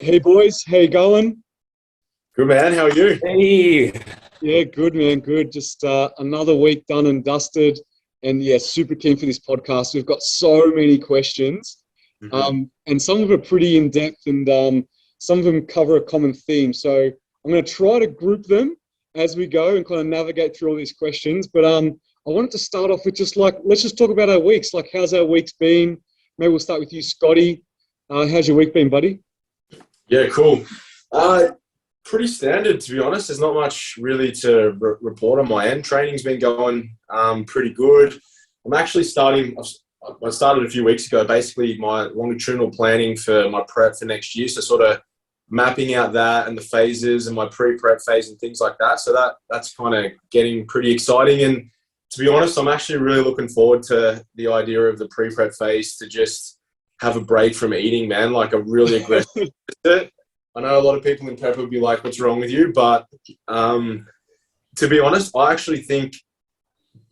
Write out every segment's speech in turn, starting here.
Hey boys, how you going? Good man, how are you? Hey, Yeah, good man, good. Just another week done and dusted, and yeah, super keen for this podcast. We've got so many questions, hmm and some of them are pretty in depth, and some of them cover a common theme. So I'm going to try to group them as we go and kind of navigate through all these questions. But I wanted to start off with just like let's just talk about our weeks. Like, how's our weeks been? Maybe we'll start with you, Scotty. How's your week been, buddy? Yeah, cool. Uh, Pretty standard, to be honest. There's not much really to report on my end. Training's been going pretty good. I'm actually I started a few weeks ago, basically my longitudinal planning for my prep for next year. So sort of mapping out that and the phases and my pre-prep phase and things like that. So that's kind of getting pretty exciting. And to be honest, I'm actually really looking forward to the idea of the pre-prep phase to just have a break from eating, man, like a really aggressive. I know a lot of people in prep would be like, what's wrong with you? But to be honest, I actually think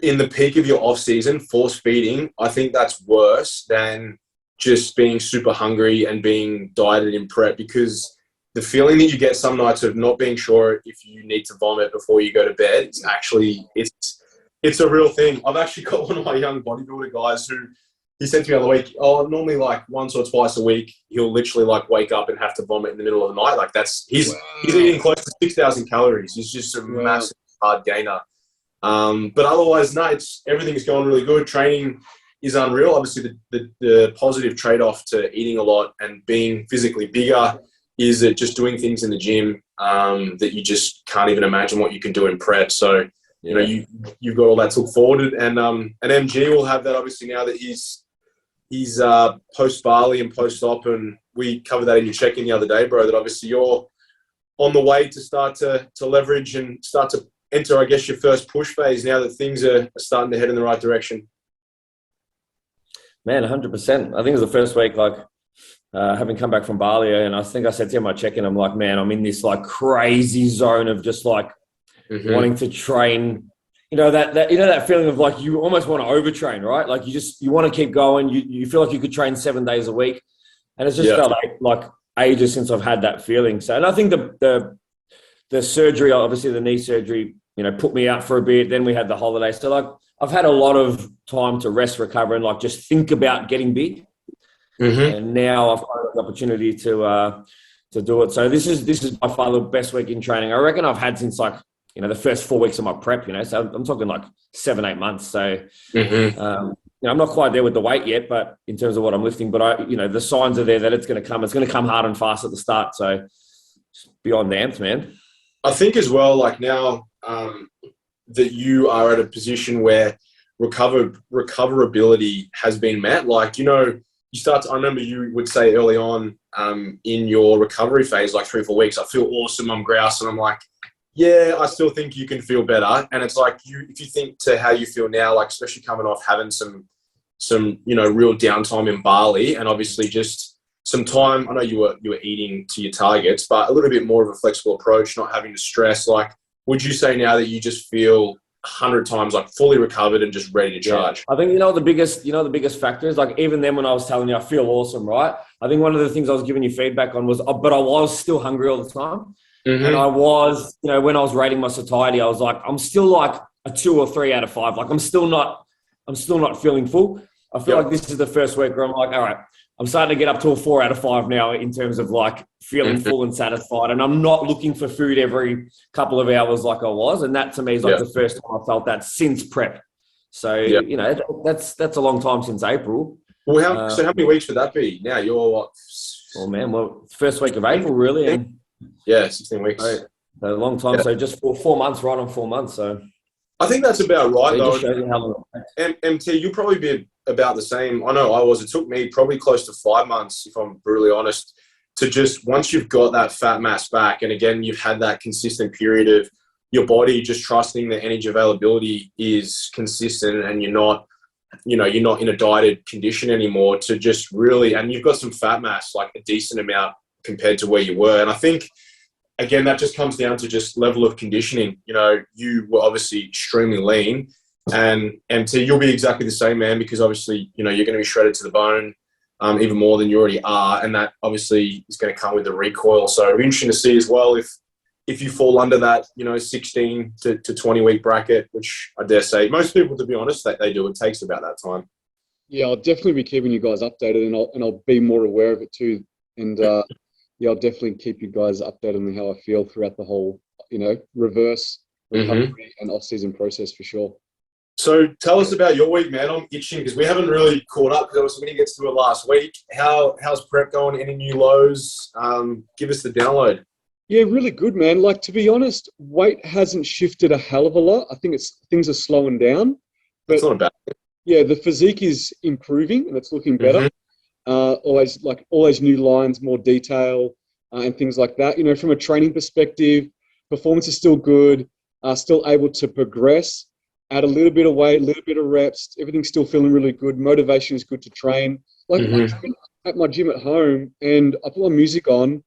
in the peak of your off season, force feeding, I think that's worse than just being super hungry and being dieted in prep, because the feeling that you get some nights of not being sure if you need to vomit before you go to bed is actually, it's a real thing. I've actually got one of my young bodybuilder guys who he said to me the other week, oh, normally like once or twice a week, he'll literally like wake up and have to vomit in the middle of the night. Like he's eating close to 6,000 calories. He's just a massive hard gainer. But otherwise, no, everything's going really good. Training is unreal. Obviously, the positive trade-off to eating a lot and being physically bigger is that just doing things in the gym that you just can't even imagine what you can do in prep. So, you know, you've got all that to look forward to. And MG will have that obviously now that he's post Bali and post op, and we covered that in your check-in the other day, bro, that obviously you're on the way to start to leverage and start to enter, I guess, your first push phase now that things are starting to head in the right direction. man, 100%. I think it was the first week, like, having come back from Bali, and I think I said to you in my check-in, I'm like, man, I'm in this like crazy zone of just like wanting to train. You know that feeling of like you almost want to overtrain, right? Like you want to keep going. You feel like you could train 7 days a week, and it's just felt like ages since I've had that feeling. So, and I think the surgery, obviously the knee surgery, you know, put me out for a bit. Then we had the holiday. So like I've had a lot of time to rest, recover, and like just think about getting big. And now I've got the opportunity to do it. So this is by far the best week in training I reckon I've had since, like, you know, the first 4 weeks of my prep. You know, so I'm talking like 7-8 months. So you know, I'm not quite there with the weight yet, but in terms of what I'm lifting, but you know, the signs are there that it's going to come. It's going to come hard and fast at the start. So beyond amped, man. I think as well, like now that you are at a position where recoverability has been met, like, you know, I remember you would say early on in your recovery phase, like 3 or 4 weeks, I feel awesome, I'm grousing. I'm like, yeah, I still think you can feel better. And it's like, if you think to how you feel now, like especially coming off having some you know, real downtime in Bali, and obviously just some time. I know you were eating to your targets, but a little bit more of a flexible approach, not having to stress. Like, would you say now that you just feel 100 times like fully recovered and just ready to charge? I think the biggest factor is, like, even then when I was telling you I feel awesome, right? I think one of the things I was giving you feedback on was, but I was still hungry all the time. And I was, you know, when I was rating my satiety, I was like, I'm still like a 2 or 3 out of 5. Like I'm still not feeling full. I feel like this is the first week where I'm like, all right, I'm starting to get up to a 4 out of 5 now in terms of like feeling full and satisfied. And I'm not looking for food every couple of hours like I was. And that to me is like the first time I felt that since prep. So, you know, that's a long time since April. Well, so how many weeks would that be? Now you're what? Oh man, well, first week of April really. And 16 weeks. A long time. So just 4 months, right on 4 months. So I think that's about right, so though. just shows you how long MT, you'll probably be about the same. I know I was. It took me probably close to 5 months, if I'm brutally honest, to just, once you've got that fat mass back, and again, you've had that consistent period of your body just trusting the energy availability is consistent, and you're not in a dieted condition anymore, to just really, and you've got some fat mass, like a decent amount compared to where you were. And I think, again, that just comes down to just level of conditioning. You know, you were obviously extremely lean, and you'll be exactly the same, man, because obviously, you know, you're going to be shredded to the bone. even more than you already are, and that obviously is going to come with the recoil. So it'll be interesting to see as well if you fall under that, 16 to 20 week bracket, which I dare say most people, to be honest, that they do. It takes about that time. Yeah, I'll definitely be keeping you guys updated, and I'll be more aware of it too. And yeah, I'll definitely keep you guys updated on how I feel throughout the whole, reverse recovery and off-season process for sure. So tell us about your week, man. I'm itching because we haven't really caught up because I was going to get to it last week. How's prep going? Any new lows? Give us the download. Yeah, really good, man. Like, to be honest, weight hasn't shifted a hell of a lot. I think things are slowing down. But it's not a bad thing. Yeah, the physique is improving and it's looking better. Always new lines, more detail, and things like that. From a training perspective, performance is still good. Still able to progress, add a little bit of weight, a little bit of reps. Everything's still feeling really good. Motivation is good to train. Like at my gym at home, and I put my music on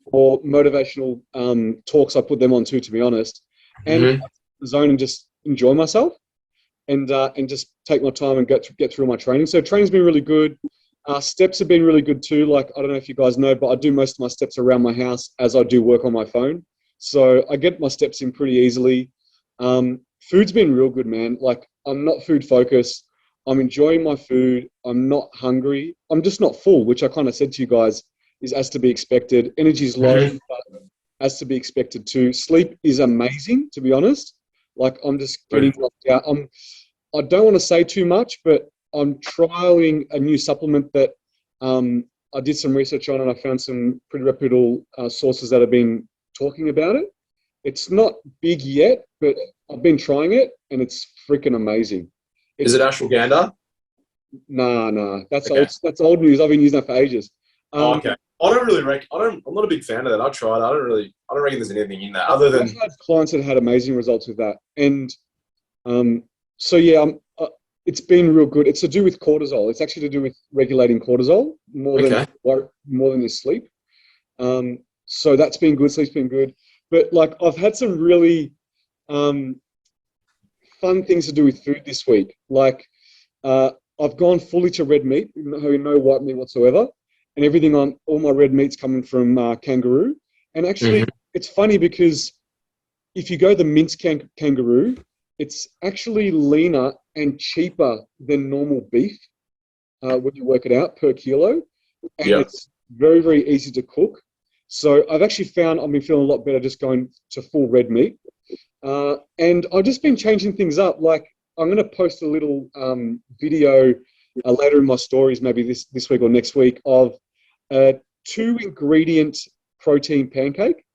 or motivational talks. I put them on too, to be honest, and zone and just enjoy myself. And just take my time and get through my training. So training's been really good. Steps have been really good too. Like, I don't know if you guys know, but I do most of my steps around my house as I do work on my phone. So I get my steps in pretty easily. Food's been real good, man. Like, I'm not food focused. I'm enjoying my food. I'm not hungry. I'm just not full, which I kind of said to you guys is as to be expected. Energy's low, but as to be expected too. Sleep is amazing, to be honest. Like, I'm just getting knocked out. I don't want to say too much, but I'm trialing a new supplement that I did some research on, and I found some pretty reputable sources that have been talking about it. It's not big yet, but I've been trying it, and it's freaking amazing. Is it ashwagandha? Nah. That's old news. I've been using that for ages. Okay. I don't really I'm not a big fan of that. I tried. I don't reckon there's anything in that other than. I've had clients that had amazing results with that, and so yeah, it's been real good. It's to do with cortisol. It's actually to do with regulating cortisol more than your sleep. So that's been good. Sleep's been good, but like, I've had some really fun things to do with food this week. Like, I've gone fully to red meat, no white meat whatsoever. And everything on all my red meat's coming from kangaroo. And actually, it's funny because if you go the minced kangaroo, it's actually leaner and cheaper than normal beef when you work it out per kilo. And it's very, very easy to cook. So I've actually found I've been feeling a lot better just going to full red meat. And I've just been changing things up. Like, I'm going to post a little video later in my stories, maybe this week or next week, of a 2-ingredient protein pancake,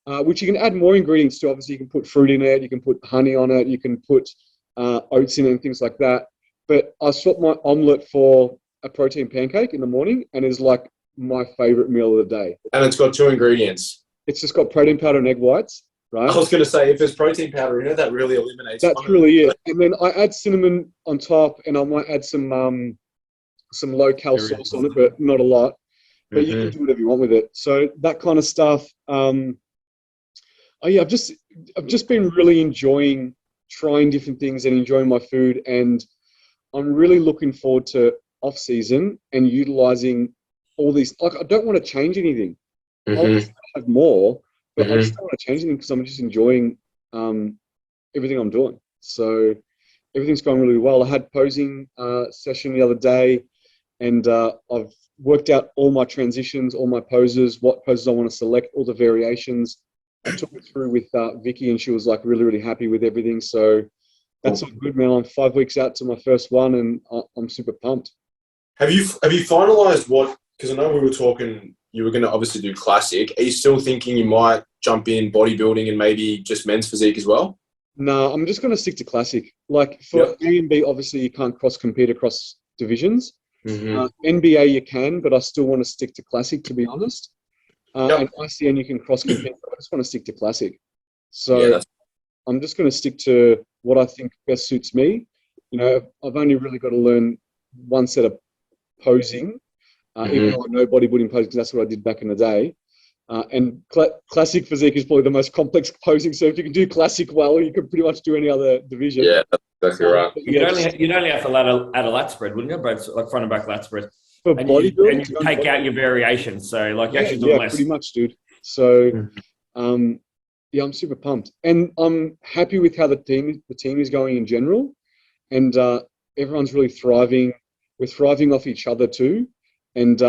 which you can add more ingredients to. Obviously, you can put fruit in it, you can put honey on it, you can put oats in it and things like that. But I swapped my omelette for a protein pancake in the morning, and it's like my favorite meal of the day. And it's got 2 ingredients. It's just got protein powder and egg whites, right? I was going to say, if there's protein powder in it, that really eliminates. That's really it. And then I add cinnamon on top, and I might add some low-cal sauce on it, but not a lot. But you can do whatever you want with it. So that kind of stuff. I've just been really enjoying trying different things and enjoying my food, and I'm really looking forward to off season and utilizing all these. Like, I don't want to change anything. I'll have more, but I just don't want to change anything because I'm just enjoying everything I'm doing. So everything's going really well. I had posing session the other day, and I've worked out all my transitions, all my poses, what poses I want to select, all the variations. I took it through with Vicky, and she was like really, really happy with everything. So that's all good, man. I'm 5 weeks out to my first one, and I'm super pumped. Have you finalized what? Because I know we were talking. You were going to obviously do classic. Are you still thinking you might jump in bodybuilding and maybe just men's physique as well? No, I'm just going to stick to classic. Like, for A and B, obviously you can't cross-compete across divisions. NBA you can, but I still want to stick to classic, to be honest. And ICN you can cross-compete, but I just want to stick to classic. So I'm just going to stick to what I think best suits me. I've only really got to learn one set of posing, even though I know bodybuilding posing, because that's what I did back in the day. And classic physique is probably the most complex posing. So if you can do classic well, you can pretty much do any other division. Yeah, that's exactly right. You'd only have to add a lat spread, wouldn't you? Both like front and back lat spread. for And bodybuilding, you take out your variations. So like you actually do less. pretty much, dude. So, yeah, I'm super pumped, and I'm happy with how the team is going in general, and everyone's really thriving. We're thriving off each other too, and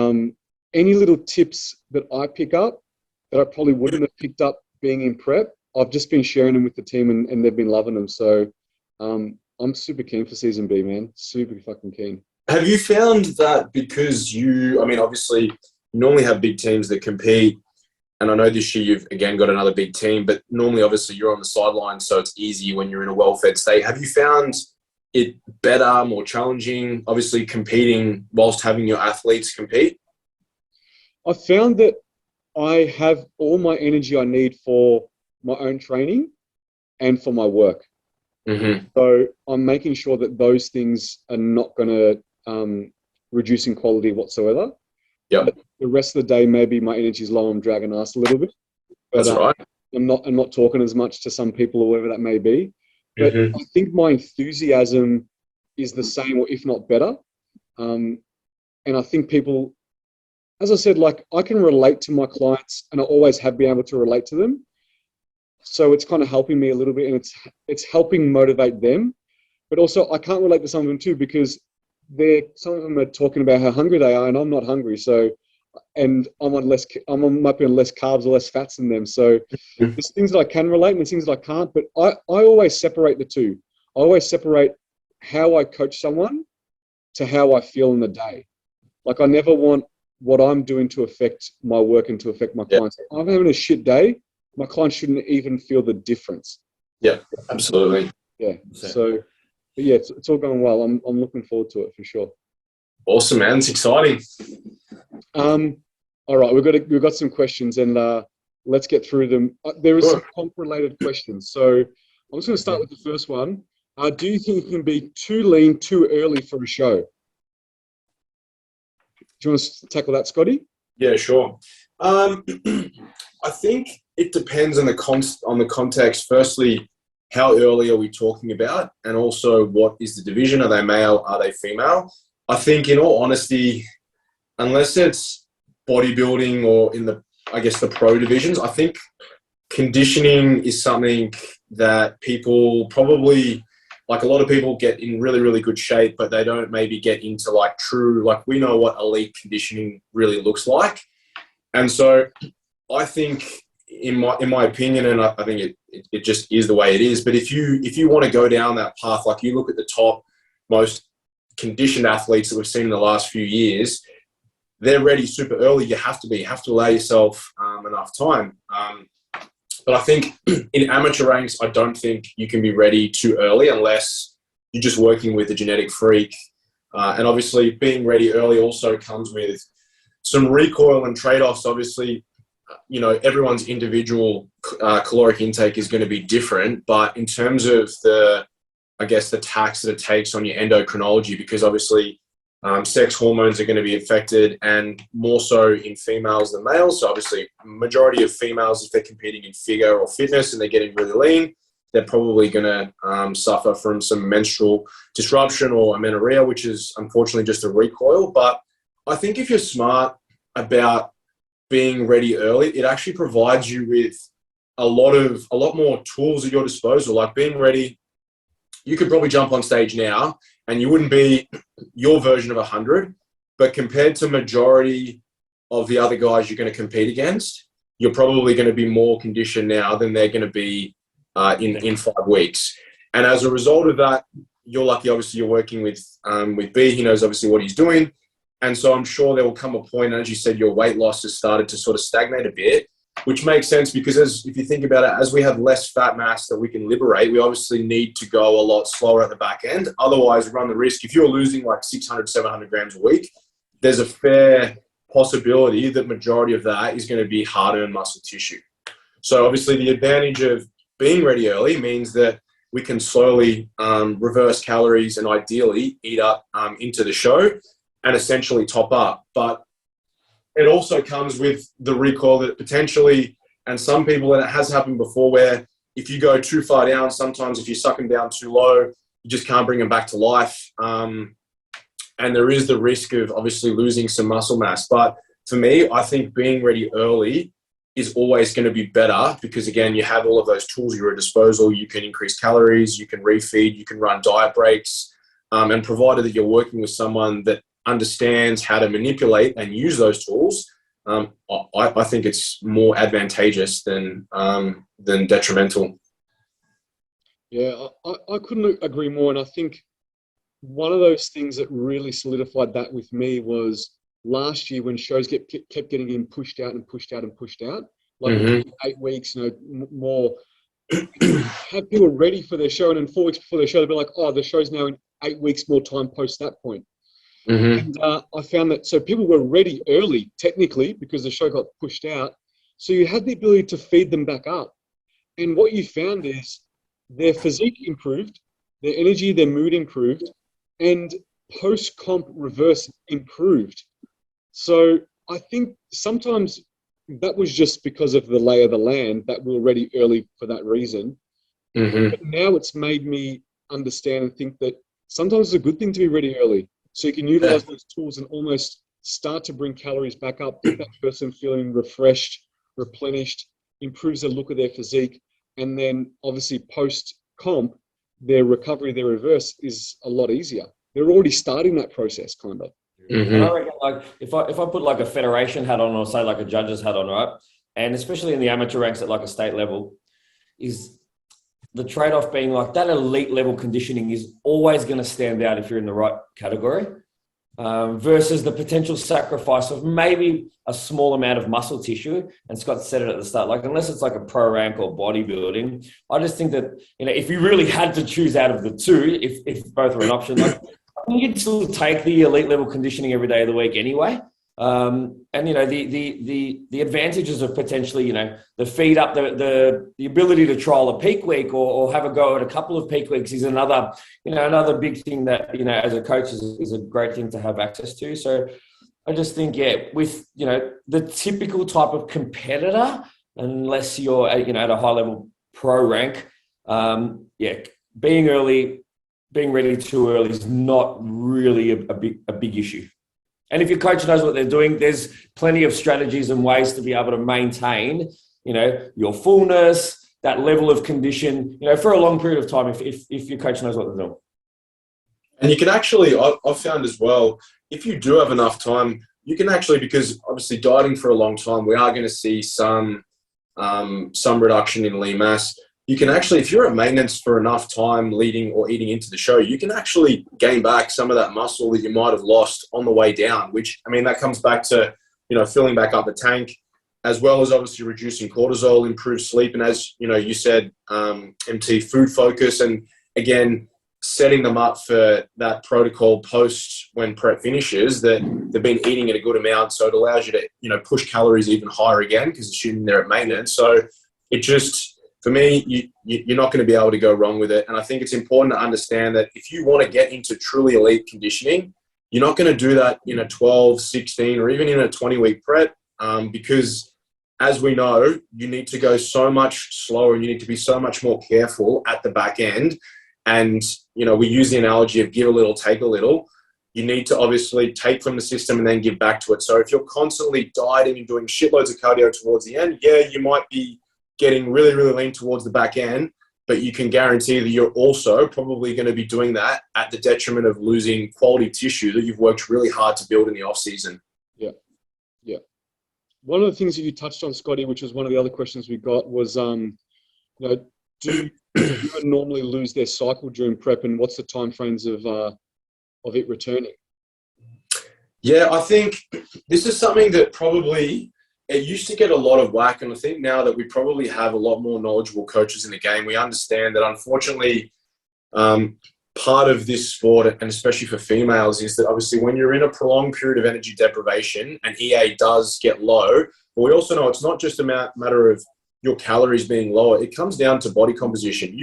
any little tips that I pick up that I probably wouldn't have picked up being in prep, I've just been sharing them with the team, and they've been loving them. So I'm super keen for season B, man. Super fucking keen. Have you found that because obviously you normally have big teams that compete, and I know this year you've again got another big team, but normally obviously you're on the sidelines, so it's easy when you're in a well-fed state. Have you found it better, more challenging, obviously competing whilst having your athletes compete? I found that I have all my energy I need for my own training and for my work. Mm-hmm. So I'm making sure that those things are not going to reduce in quality whatsoever. Yeah. The rest of the day, maybe my energy is low. I'm dragging ass a little bit. But, that's right. I'm not talking as much to some people or whatever that may be. But Mm-hmm. I think my enthusiasm is the same, or if not better. And I think people, as I said, like I can relate to my clients, and I always have been able to relate to them. So it's kind of helping me a little bit, and it's helping motivate them. But also, I can't relate to some of them too, because some of them are talking about how hungry they are, and I'm not hungry. So, and might be on less carbs or less fats than them. So there's things that I can relate, and there's things that I can't. But I always separate the two. I always separate how I coach someone to how I feel in the day. Like I never want what I'm doing to affect my work and to affect my clients. If I'm having a shit day, my clients shouldn't even feel the difference. Yeah, absolutely. Yeah. So, but yeah, it's all going well. I'm looking forward to it for sure. Awesome, man. It's exciting. All right, we've got some questions, and let's get through them. There are some comp-related questions. So I'm just going to start with the first one. Do you think you can be too lean too early for a show? Do you want to tackle that, Scotty? Yeah, sure. I think it depends on the context. Firstly, how early are we talking about? And also, what is the division? Are they male? Are they female? I think, in all honesty, unless it's bodybuilding or in the pro divisions, I think conditioning is something that people probably, like a lot of people get in really, really good shape, but they don't maybe get into like true, like we know what elite conditioning really looks like. And so I think in my opinion, and I think it just is the way it is, but if you want to go down that path, like you look at the top most conditioned athletes that we've seen in the last few years, they're ready super early. You have to allow yourself enough time. But I think in amateur ranks, I don't think you can be ready too early unless you're just working with a genetic freak. And obviously being ready early also comes with some recoil and trade-offs. Obviously, everyone's individual caloric intake is going to be different, but in terms of the tax that it takes on your endocrinology, because obviously sex hormones are going to be affected, and more so in females than males. So obviously majority of females, if they're competing in figure or fitness and they're getting really lean, they're probably going to suffer from some menstrual disruption or amenorrhea, which is unfortunately just a recoil. But I think if you're smart about being ready early, it actually provides you with a lot more tools at your disposal. Like being ready, you could probably jump on stage now and you wouldn't be your version of 100, but compared to majority of the other guys you're going to compete against, you're probably going to be more conditioned now than they're going to be in 5 weeks. And as a result of that, you're lucky, obviously, you're working with B. He knows obviously what he's doing. And so I'm sure there will come a point, and as you said, your weight loss has started to sort of stagnate a bit, which makes sense because if you think about it, as we have less fat mass that we can liberate, we obviously need to go a lot slower at the back end. Otherwise, we run the risk. If you're losing like 600, 700 grams a week, there's a fair possibility that majority of that is going to be hard-earned muscle tissue. So obviously the advantage of being ready early means that we can slowly reverse calories and ideally eat up into the show and essentially top up. But it also comes with the recoil that potentially, and some people, and it has happened before, where if you go too far down, sometimes if you suck them down too low, you just can't bring them back to life. and there is the risk of obviously losing some muscle mass. But for me, I think being ready early is always going to be better because, again, you have all of those tools at your disposal. You can increase calories, you can refeed, you can run diet breaks, and provided that you're working with someone that understands how to manipulate and use those tools, I think it's more advantageous than detrimental. Yeah, I couldn't agree more. And I think one of those things that really solidified that with me was last year when shows kept getting pushed out and pushed out and pushed out, like 8 weeks, more. Have people ready for their show, and then 4 weeks before their show, they'll be like, "Oh, the show's now in 8 weeks more time post that point." And I found that so people were ready early, technically, because the show got pushed out. So you had the ability to feed them back up, and what you found is their physique improved, their energy, their mood improved, and post-comp reverse improved. So I think sometimes that was just because of the lay of the land that we were ready early for that reason. But now it's made me understand and think that sometimes it's a good thing to be ready early. So you can utilize those tools and almost start to bring calories back up, get that person feeling refreshed, replenished, improves the look of their physique. And then obviously post-comp, their recovery, their reverse is a lot easier. They're already starting that process, kind of. I reckon, like, if I put like a federation hat on, or say like a judge's hat on, right, and especially in the amateur ranks at like a state level, is the trade-off being like that elite level conditioning is always going to stand out if you're in the right category, versus the potential sacrifice of maybe a small amount of muscle tissue. And Scott said it at the start, like, unless it's like a pro rank or bodybuilding, I just think that, if you really had to choose out of the two, if both are an option, like, I think you'd still take the elite level conditioning every day of the week anyway. And the advantages of potentially, the feed up, the ability to trial a peak week or have a go at a couple of peak weeks is another big thing that, as a coach is a great thing to have access to. So I just think, with, the typical type of competitor, unless you're at a high level pro rank, being ready too early is not really a big issue. And if your coach knows what they're doing, there's plenty of strategies and ways to be able to maintain, your fullness, that level of condition, for a long period of time if your coach knows what they're doing. And you can actually, I've found as well, if you do have enough time, you can actually, because obviously dieting for a long time, we are going to see some reduction in lean mass. You can actually, if you're at maintenance for enough time leading or eating into the show, you can actually gain back some of that muscle that you might have lost on the way down, which, that comes back to, filling back up the tank, as well as obviously reducing cortisol, improve sleep. And as, you said, MT, food focus, and again, setting them up for that protocol post when prep finishes, that they've been eating at a good amount. So it allows you to, push calories even higher again because assuming they're at maintenance. So it just, for me, you're not going to be able to go wrong with it. And I think it's important to understand that if you want to get into truly elite conditioning, you're not going to do that in a 12, 16, or even in a 20-week prep, because as we know, you need to go so much slower and you need to be so much more careful at the back end. And, we use the analogy of give a little, take a little. You need to obviously take from the system and then give back to it. So if you're constantly dieting and doing shitloads of cardio towards the end, you might be getting really, really lean towards the back end, but you can guarantee that you're also probably going to be doing that at the detriment of losing quality tissue that you've worked really hard to build in the off season. Yeah. One of the things that you touched on, Scotty, which was one of the other questions we got, was, do you normally lose their cycle during prep, and what's the timeframes of it returning? Yeah, I think this is something that probably it used to get a lot of whack, and I think now that we probably have a lot more knowledgeable coaches in the game, we understand that unfortunately part of this sport, and especially for females, is that obviously when you're in a prolonged period of energy deprivation and EA does get low, but we also know it's not just a matter of your calories being lower. It comes down to body composition.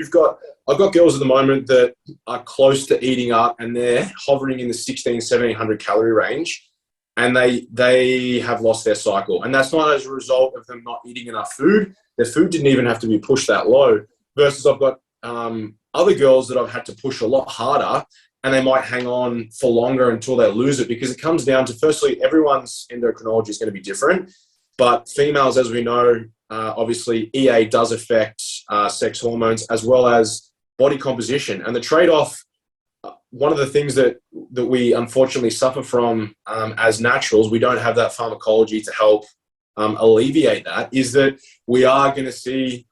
I've got girls at the moment that are close to eating up and they're hovering in the 1,1700 calorie range, and they have lost their cycle. And that's not as a result of them not eating enough food. Their food didn't even have to be pushed that low, versus I've got other girls that I've had to push a lot harder, and they might hang on for longer until they lose it, because it comes down to, firstly, everyone's endocrinology is going to be different. But females, as we know, obviously EA does affect sex hormones as well as body composition. And the trade-off, one of the things that we unfortunately suffer from as naturals, we don't have that pharmacology to help alleviate that, is that we are going to see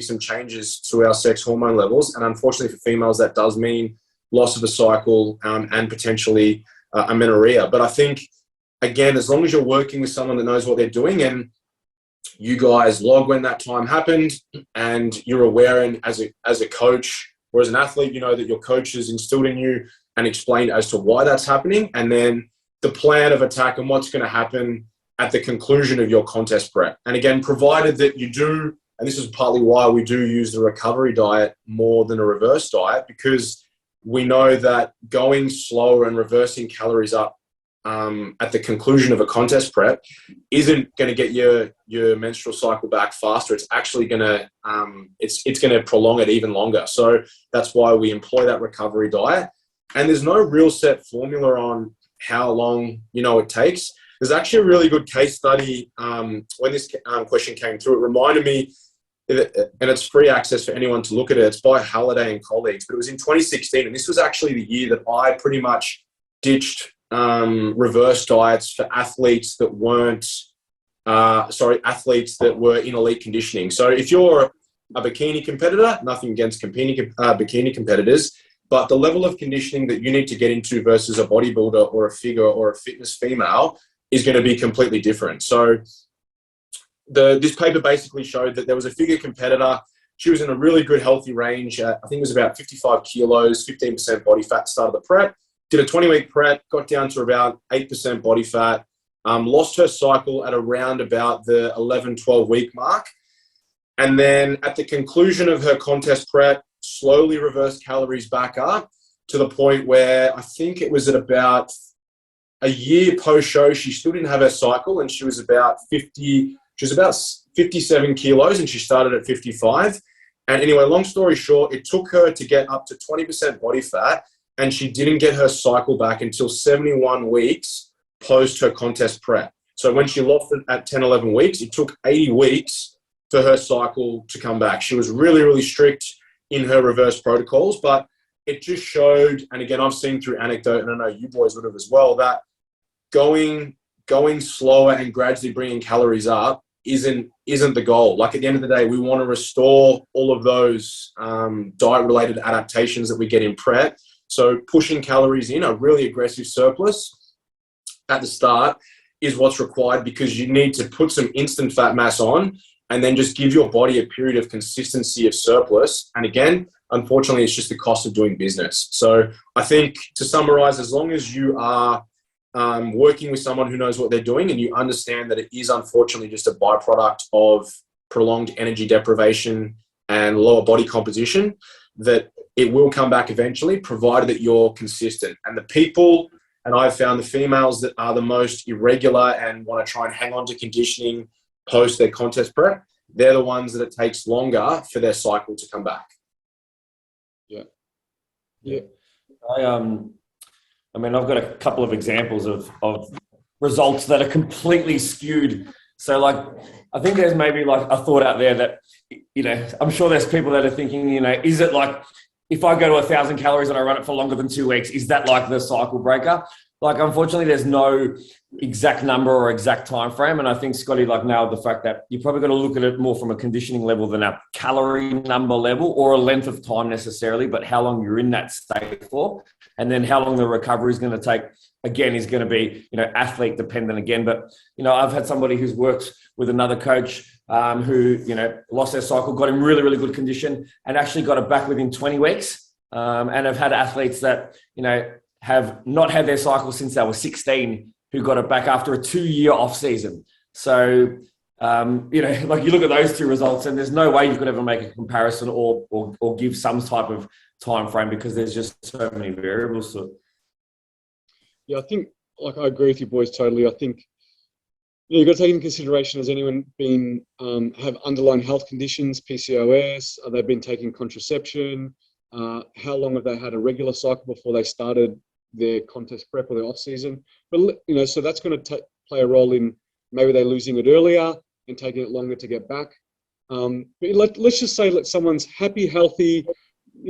some changes to our sex hormone levels. And unfortunately for females, that does mean loss of a cycle and potentially amenorrhea. But I think, again, as long as you're working with someone that knows what they're doing, and you guys log when that time happened, and you're aware, and as a coach or as an athlete, you know that your coach has instilled in you and explained as to why that's happening, and then the plan of attack and what's going to happen at the conclusion of your contest prep. And again, provided that you do, and this is partly why we do use the recovery diet more than a reverse diet, because we know that going slower and reversing calories up at the conclusion of a contest prep isn't going to get your menstrual cycle back faster. It's actually going to it's going to prolong it even longer. So that's why we employ that recovery diet. And there's no real set formula on how long it takes. There's actually a really good case study when this question came through. It reminded me, and it's free access for anyone to look at it. It's by Halliday and colleagues, but it was in 2016, and this was actually the year that I pretty much ditched reverse diets for athletes that were in elite conditioning. So if you're a bikini competitor, nothing against bikini competitors, but the level of conditioning that you need to get into versus a bodybuilder or a figure or a fitness female is going to be completely different. So this paper basically showed that there was a figure competitor. She was in a really good, healthy range. I think it was about 55 kilos, 15% body fat, started the prep, did a 20-week prep, got down to about 8% body fat, lost her cycle at around about the 11, 12-week mark. And then at the conclusion of her contest prep, slowly reversed calories back up to the point where I think it was at about a year post-show, she still didn't have her cycle, and she was about 57 kilos, and she started at 55. And anyway, long story short, it took her to get up to 20% body fat, and she didn't get her cycle back until 71 weeks post her contest prep. So when she lost it at 10, 11 weeks, it took 80 weeks for her cycle to come back. She was really, really strict in her reverse protocols, but it just showed, and again, I've seen through anecdote, and I know you boys would have as well, that going slower and gradually bringing calories up isn't the goal. Like at the end of the day, we want to restore all of those diet-related adaptations that we get in prep. So pushing calories in, a really aggressive surplus at the start is what's required, because you need to put some instant fat mass on and then just give your body a period of consistency of surplus. And again, unfortunately, it's just the cost of doing business. So I think, to summarize, as long as you are working with someone who knows what they're doing, and you understand that it is unfortunately just a byproduct of prolonged energy deprivation and lower body composition, that it will come back eventually, provided that you're consistent. And the people, and I've found the females that are the most irregular and want to try and hang on to conditioning post their contest prep, they're the ones that it takes longer for their cycle to come back. Yeah. I mean, I've got a couple of examples of results that are completely skewed. So, like, I think there's maybe like a thought out there that, I'm sure there's people that are thinking, is it like, if I go to 1,000 calories and I run it for longer than 2 weeks, is that like the cycle breaker? Like, unfortunately, there's no exact number or exact time frame. And I think Scotty nailed the fact that you probably got to look at it more from a conditioning level than a calorie number level or a length of time necessarily, but how long you're in that state for. And then how long the recovery is going to take, again, is going to be, athlete dependent again. But, I've had somebody who's worked with another coach who, lost their cycle, got in really, really good condition and actually got it back within 20 weeks. And I've had athletes that, have not had their cycle since they were 16, who got it back after a 2-year off season. So, you look at those two results and there's no way you could ever make a comparison or give some type of time frame, because there's just so many variables to it. Yeah, I think, I agree with you boys totally. I think, you've got to take into consideration, has anyone been, have underlying health conditions, PCOS? Have they been taking contraception? how long have they had a regular cycle before they started their contest prep or their off season. But so that's going to play a role in maybe they're losing it earlier and taking it longer to get back. But let's just say that someone's happy, healthy,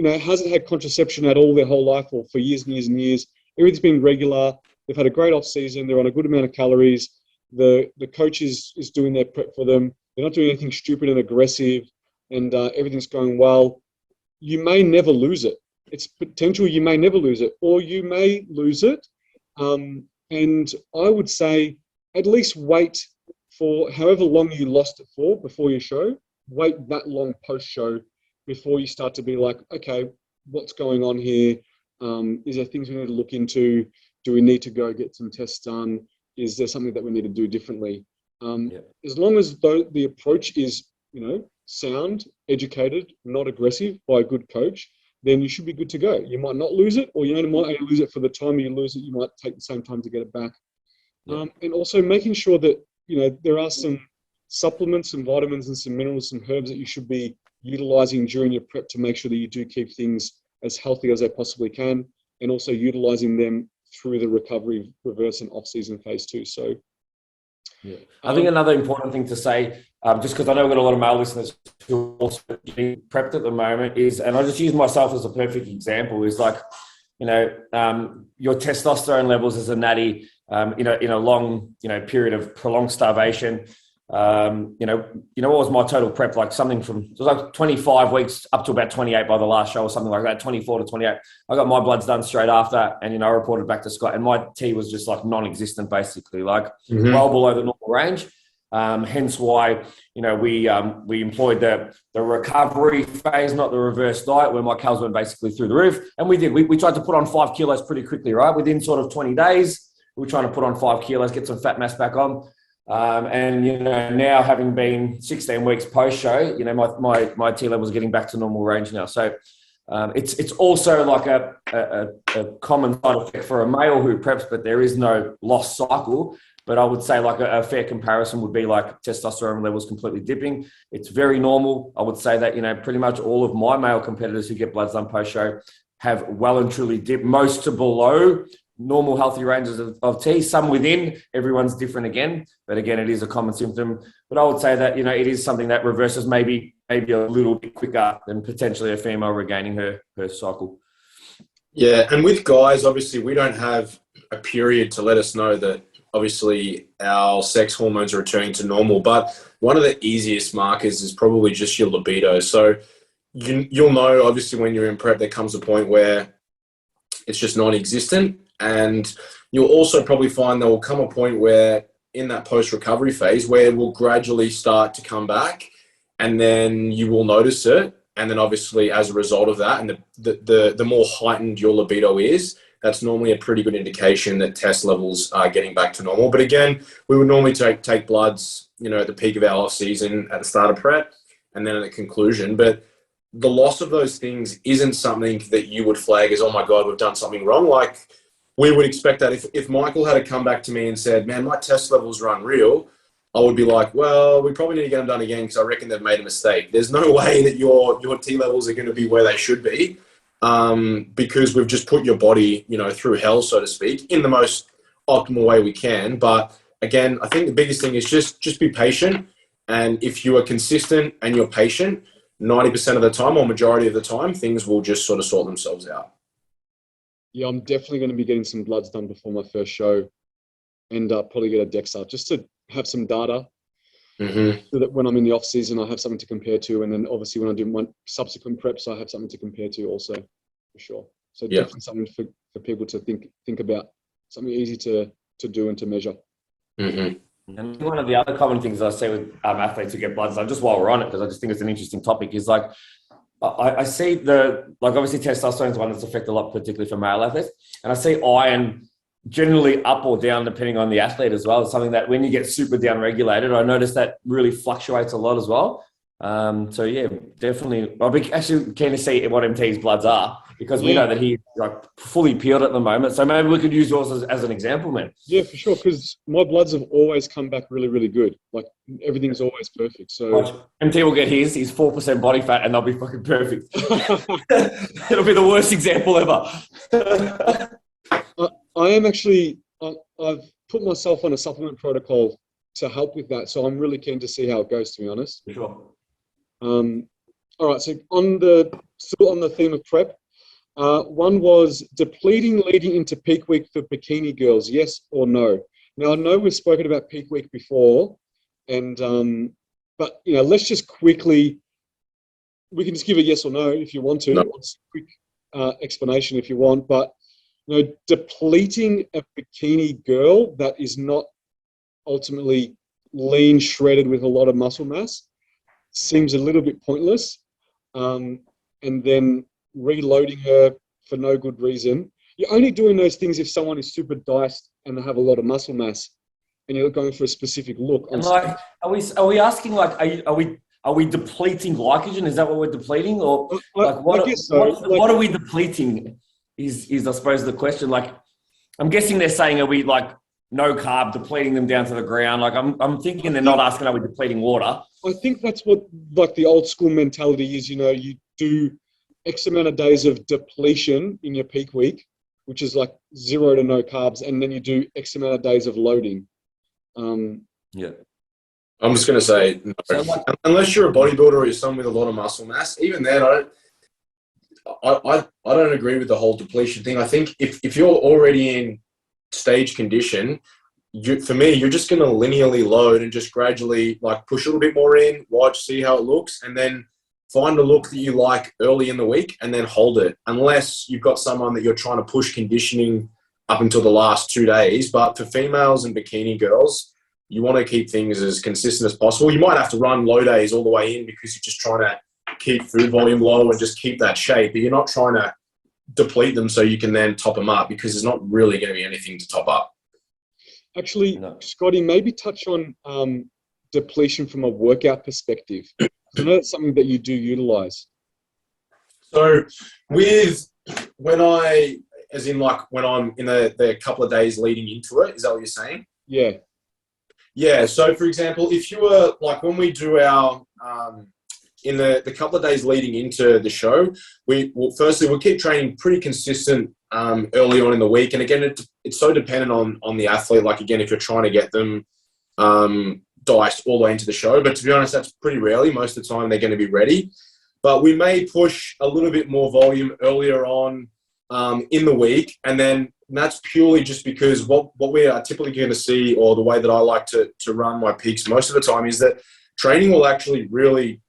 hasn't had contraception at all their whole life or for years and years and years. Everything's been regular. They've had a great off season. They're on a good amount of calories. The coach is doing their prep for them. They're not doing anything stupid and aggressive, and everything's going well. You may never lose it. It's potential you may never lose it, or you may lose it. And I would say at least wait for however long you lost it for before your show. Wait that long post-show before you start to be like, okay, what's going on here? Is there things we need to look into? Do we need to go get some tests done? Is there something that we need to do differently? As long as the approach is, sound, educated, not aggressive by a good coach, then you should be good to go. You might not lose it, or you might only lose it for the time you lose it. You might take the same time to get it back. And also making sure that, there are some supplements and vitamins and some minerals, some herbs that you should be utilizing during your prep to make sure that you do keep things as healthy as they possibly can, and also utilizing them through the recovery, reverse, and off-season phase too. So, I think another important thing to say, just because I know we've got a lot of male listeners who are also getting prepped at the moment, is, and I just use myself as a perfect example, is like, your testosterone levels as a natty, in a long, period of prolonged starvation. What was my total prep? Like something it was like 25 weeks up to about 28 by the last show or something like that, 24 to 28. I got my bloods done straight after, and, I reported back to Scott, and my T was just like non-existent, basically, like well below the normal range. Hence why, we employed the recovery phase, not the reverse diet, where my calories went basically through the roof. And we did. We tried to put on 5 kilos pretty quickly, right? Within sort of 20 days, we were trying to put on 5 kilos, get some fat mass back on. Now having been 16 weeks post-show, my T levels are getting back to normal range now. So it's also like a common side effect for a male who preps, but there is no lost cycle. But I would say like a fair comparison would be like testosterone levels completely dipping. It's very normal. I would say that, pretty much all of my male competitors who get bloods done post-show have well and truly dipped, most to below normal healthy ranges of T, some within. Everyone's different again, but again, it is a common symptom. But I would say that, it is something that reverses maybe a little bit quicker than potentially a female regaining her cycle. Yeah, and with guys, obviously, we don't have a period to let us know that obviously our sex hormones are returning to normal, but one of the easiest markers is probably just your libido. So you'll know, obviously, when you're in prep, there comes a point where it's just non-existent. And you'll also probably find there will come a point where in that post-recovery phase where it will gradually start to come back, and then you will notice it. And then obviously as a result of that, and the more heightened your libido is, that's normally a pretty good indication that test levels are getting back to normal. But again, we would normally take bloods, at the peak of our off season, at the start of prep, and then at the conclusion. But the loss of those things isn't something that you would flag as, oh my God, we've done something wrong. Like, we would expect that if Michael had to come back to me and said, man, my test levels are unreal, I would be like, well, we probably need to get them done again because I reckon they've made a mistake. There's no way that your T levels are going to be where they should be, because we've just put your body, through hell, so to speak, in the most optimal way we can. But again, I think the biggest thing is just be patient. And if you are consistent and you're patient, 90% of the time or majority of the time, things will just sort of sort themselves out. Yeah, I'm definitely going to be getting some bloods done before my first show, and probably get a DEXA just to have some data, so that when I'm in the off season, I have something to compare to, and then obviously when I do my subsequent preps, I have something to compare to also, for sure. So definitely something for people to think about, something easy to do and to measure. And one of the other common things I see with athletes who get bloods done, just while we're on it, because I just think it's an interesting topic, is like, I see obviously testosterone is one that's affected a lot, particularly for male athletes. And I see iron generally up or down depending on the athlete as well. It's something that when you get super down regulated, I notice that really fluctuates a lot as well. So yeah, definitely. I'll be actually keen to see what MT's bloods are, because we know that he's like fully peeled at the moment. So maybe we could use yours as an example, man. Yeah, for sure. Because my bloods have always come back really, really good. Like everything's always perfect. So Watch, MT will get his 4% body fat, and they'll be fucking perfect. It'll be the worst example ever. I am actually. I've put myself on a supplement protocol to help with that. So I'm really keen to see how it goes. To be honest. For sure. All right. So still on the theme of prep. One was depleting leading into peak week for bikini girls, yes or no? Now, I know we've spoken about peak week before, and but let's just quickly, we can just give a yes or no if you want to. No. It's a quick explanation if you want, but depleting a bikini girl that is not ultimately lean, shredded with a lot of muscle mass seems a little bit pointless, and then reloading her for no good reason. You're only doing those things if someone is super diced and they have a lot of muscle mass, and you're going for a specific look. And like, are we asking, like, are we depleting glycogen? Is that what we're depleting, or like what? I guess so. What are we depleting? Is I suppose the question. Like, I'm guessing they're saying, are we like no carb, depleting them down to the ground? Like, I'm thinking they're not asking, are we depleting water? I think that's what like the old school mentality is. You do X amount of days of depletion in your peak week, which is like 0 to no carbs, and then you do X amount of days of loading. Yeah. I'm just going to say, no. So like, Unless you're a bodybuilder or you're someone with a lot of muscle mass, even then, I don't agree with the whole depletion thing. I think if you're already in stage condition, for me, you're just going to linearly load and just gradually like push a little bit more in, watch, see how it looks, and then find a look that you like early in the week and then hold it, unless you've got someone that you're trying to push conditioning up until the last 2 days. But for females and bikini girls, you want to keep things as consistent as possible. You might have to run low days all the way in because you're just trying to keep food volume low and just keep that shape, but you're not trying to deplete them so you can then top them up, because there's not really going to be anything to top up. Actually, No. Scotty, maybe touch on depletion from a workout perspective. I know that's something that you do utilize. So when I'm in the couple of days leading into it, is that what you're saying? Yeah. Yeah. So for example, if you were like, when we do our, in the couple of days leading into the show, firstly, we'll keep training pretty consistent early on in the week. And again, it's so dependent on the athlete. Like, again, if you're trying to get them diced all the way into the show, but to be honest, that's pretty rarely. Most of the time they're going to be ready, but we may push a little bit more volume earlier on in the week. And then that's purely just because what we are typically going to see, or the way that I like to run my peaks most of the time, is that training will actually really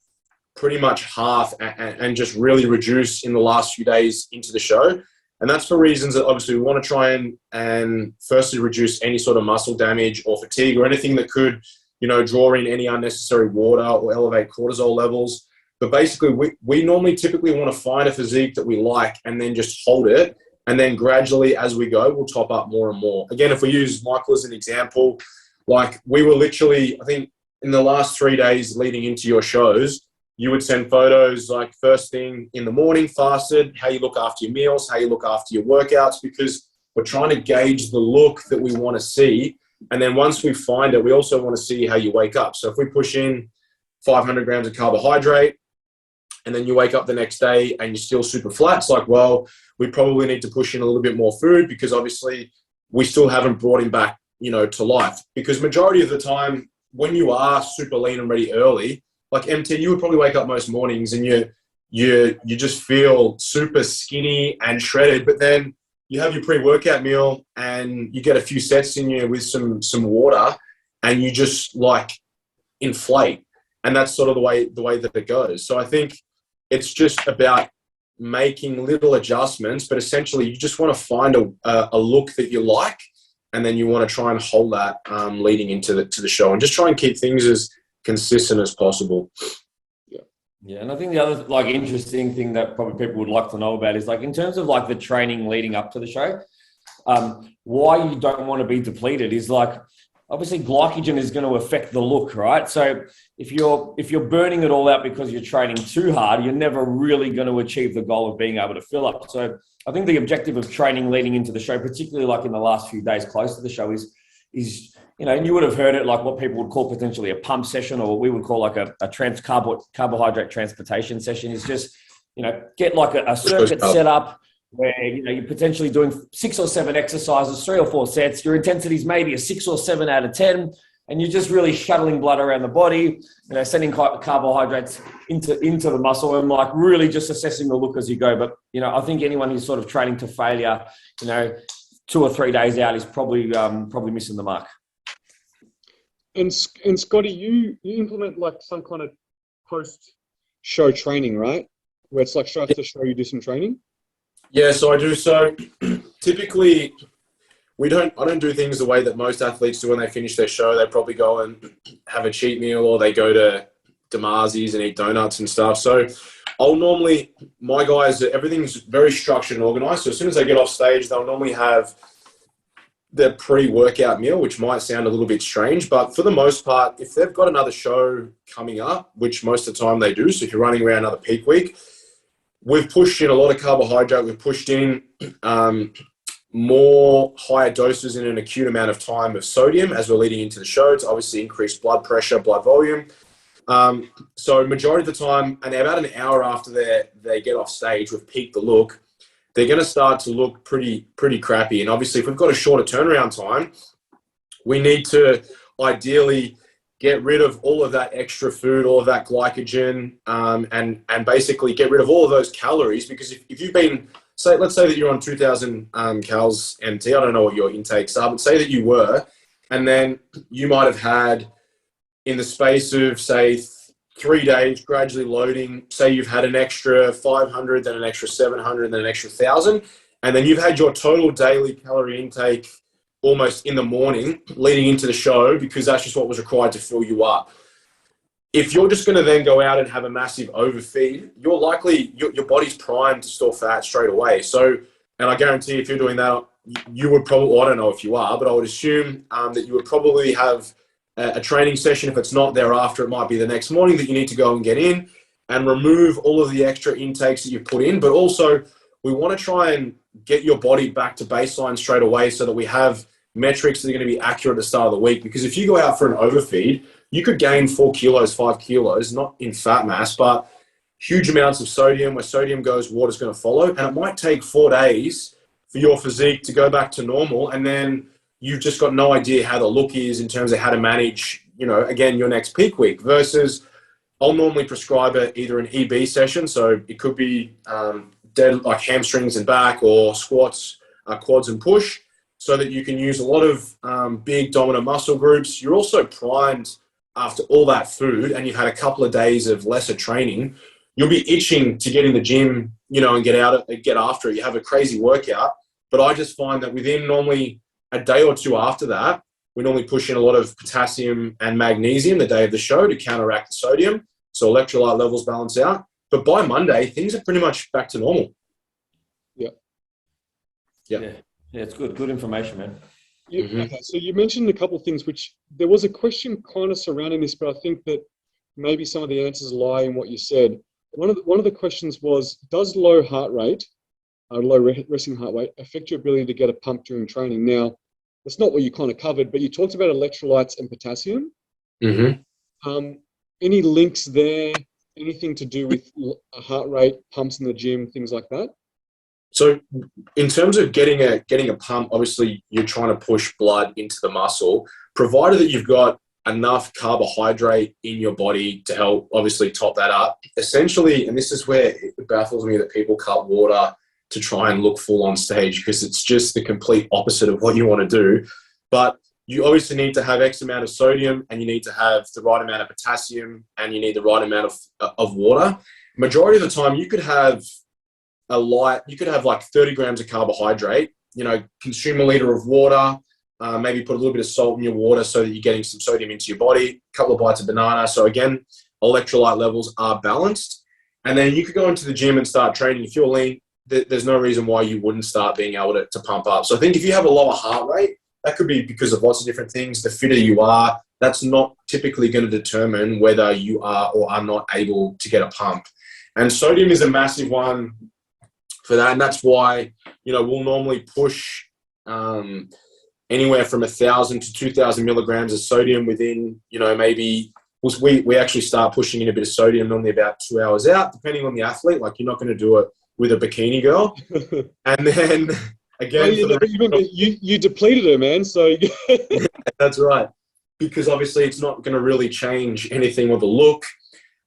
pretty much half and just really reduce in the last few days into the show. And that's for reasons that obviously we want to try and firstly reduce any sort of muscle damage or fatigue or anything that could, draw in any unnecessary water or elevate cortisol levels. But basically, we normally typically want to find a physique that we like and then just hold it. And then gradually, as we go, we'll top up more and more. Again, if we use Michael as an example, like we were literally, I think in the last 3 days leading into your shows, you would send photos like first thing in the morning, fasted, how you look after your meals, how you look after your workouts, because we're trying to gauge the look that we want to see. And then once we find it, we also want to see how you wake up. So if we push in 500 grams of carbohydrate and then you wake up the next day and you're still super flat, it's like, well, we probably need to push in a little bit more food, because obviously we still haven't brought him back, to life. Because majority of the time when you are super lean and ready early, like MT, you would probably wake up most mornings and you just feel super skinny and shredded, but then you have your pre-workout meal and you get a few sets in you with some water and you just like inflate. And that's sort of the way that it goes. So I think it's just about making little adjustments, but essentially you just want to find a look that you like, and then you want to try and hold that leading into the show, and just try and keep things as consistent as possible. Yeah, and I think the other like interesting thing that probably people would like to know about is like in terms of like the training leading up to the show, why you don't want to be depleted is like obviously glycogen is going to affect the look, right? So if you're burning it all out because you're training too hard, you're never really going to achieve the goal of being able to fill up. So I think the objective of training leading into the show, particularly like in the last few days close to the show, is and you would have heard it like what people would call potentially a pump session, or what we would call like a carbohydrate transportation session, is just, get like a circuit set up where, you're potentially doing 6 or 7 exercises, 3 or 4 sets. Your intensity is maybe a 6 or 7 out of 10, and you're just really shuttling blood around the body, sending carbohydrates into the muscle, and like really just assessing the look as you go. But, I think anyone who's sort of training to failure, 2 or 3 days out is probably missing the mark. And Scotty, you implement like some kind of post-show training, right? Where it's like show after show you do some training? Yeah, so I do. So typically, I don't do things the way that most athletes do when they finish their show. They probably go and have a cheat meal, or they go to Damazi's and eat donuts and stuff. So my guys, everything's very structured and organized. So as soon as they get off stage, they'll normally have their pre-workout meal, which might sound a little bit strange, but for the most part, if they've got another show coming up, which most of the time they do, so if you're running around another peak week, we've pushed in a lot of carbohydrate. We've pushed in more higher doses in an acute amount of time of sodium as we're leading into the show to obviously increase blood pressure, blood volume. So majority of the time, and about an hour after they get off stage, we've peaked the look, they're going to start to look pretty crappy. And obviously, if we've got a shorter turnaround time, we need to ideally get rid of all of that extra food, all of that glycogen, and basically get rid of all of those calories. Because if you've been, let's say that you're on 2,000 calories MT, I don't know what your intakes are, but say that you were, and then you might have had, in the space of, say, 3 days, gradually loading, say you've had an extra 500, then an extra 700, then an extra 1,000, and then you've had your total daily calorie intake almost in the morning leading into the show, because that's just what was required to fill you up. If you're just going to then go out and have a massive overfeed, you're likely, your body's primed to store fat straight away. So, and I guarantee if you're doing that, you would probably, I don't know if you are, but I would assume that you would probably have a training session. If it's not thereafter, it might be the next morning that you need to go and get in and remove all of the extra intakes that you put in. But also, we want to try and get your body back to baseline straight away so that we have metrics that are going to be accurate at the start of the week. Because if you go out for an overfeed, you could gain 4 kilos, 5 kilos, not in fat mass, but huge amounts of sodium. Where sodium goes, water's going to follow. And it might take 4 days for your physique to go back to normal. And then you've just got no idea how the look is in terms of how to manage, again, your next peak week. Versus I'll normally prescribe either an EB session. So it could be dead, like hamstrings and back, or squats, quads and push, so that you can use a lot of big dominant muscle groups. You're also primed after all that food, and you've had a couple of days of lesser training. You'll be itching to get in the gym, and get after it. You have a crazy workout. But I just find that within normally a day or two after that, we normally push in a lot of potassium and magnesium the day of the show to counteract the sodium, so electrolyte levels balance out. But by Monday, things are pretty much back to normal. Yeah. Yeah, it's good information, man. Okay, so you mentioned a couple of things, which there was a question kind of surrounding this, but I think that maybe some of the answers lie in what you said. One of the questions was, does low resting heart rate affect your ability to get a pump during training? Now, that's not what you kind of covered, but you talked about electrolytes and potassium. Any links there? Anything to do with heart rate, pumps in the gym, things like that? So in terms of getting a pump, obviously you're trying to push blood into the muscle, provided that you've got enough carbohydrate in your body to help obviously top that up. Essentially, and this is where it baffles me that people cut water to try and look full on stage, because it's just the complete opposite of what you want to do. But you obviously need to have X amount of sodium, and you need to have the right amount of potassium, and you need the right amount of water. Majority of the time, you could have like 30 grams of carbohydrate, consume a liter of water, maybe put a little bit of salt in your water so that you're getting some sodium into your body, a couple of bites of banana. So again, electrolyte levels are balanced. And then you could go into the gym and start training. If you're lean, there's no reason why you wouldn't start being able to pump up. So I think if you have a lower heart rate, that could be because of lots of different things. The fitter you are, that's not typically going to determine whether you are or are not able to get a pump. And sodium is a massive one for that. And that's why, we'll normally push anywhere from 1,000 to 2,000 milligrams of sodium within, maybe we actually start pushing in a bit of sodium normally about 2 hours out, depending on the athlete. Like, you're not going to do it with a bikini girl. And then again, you depleted her, man. So that's right. Because obviously it's not going to really change anything with the look.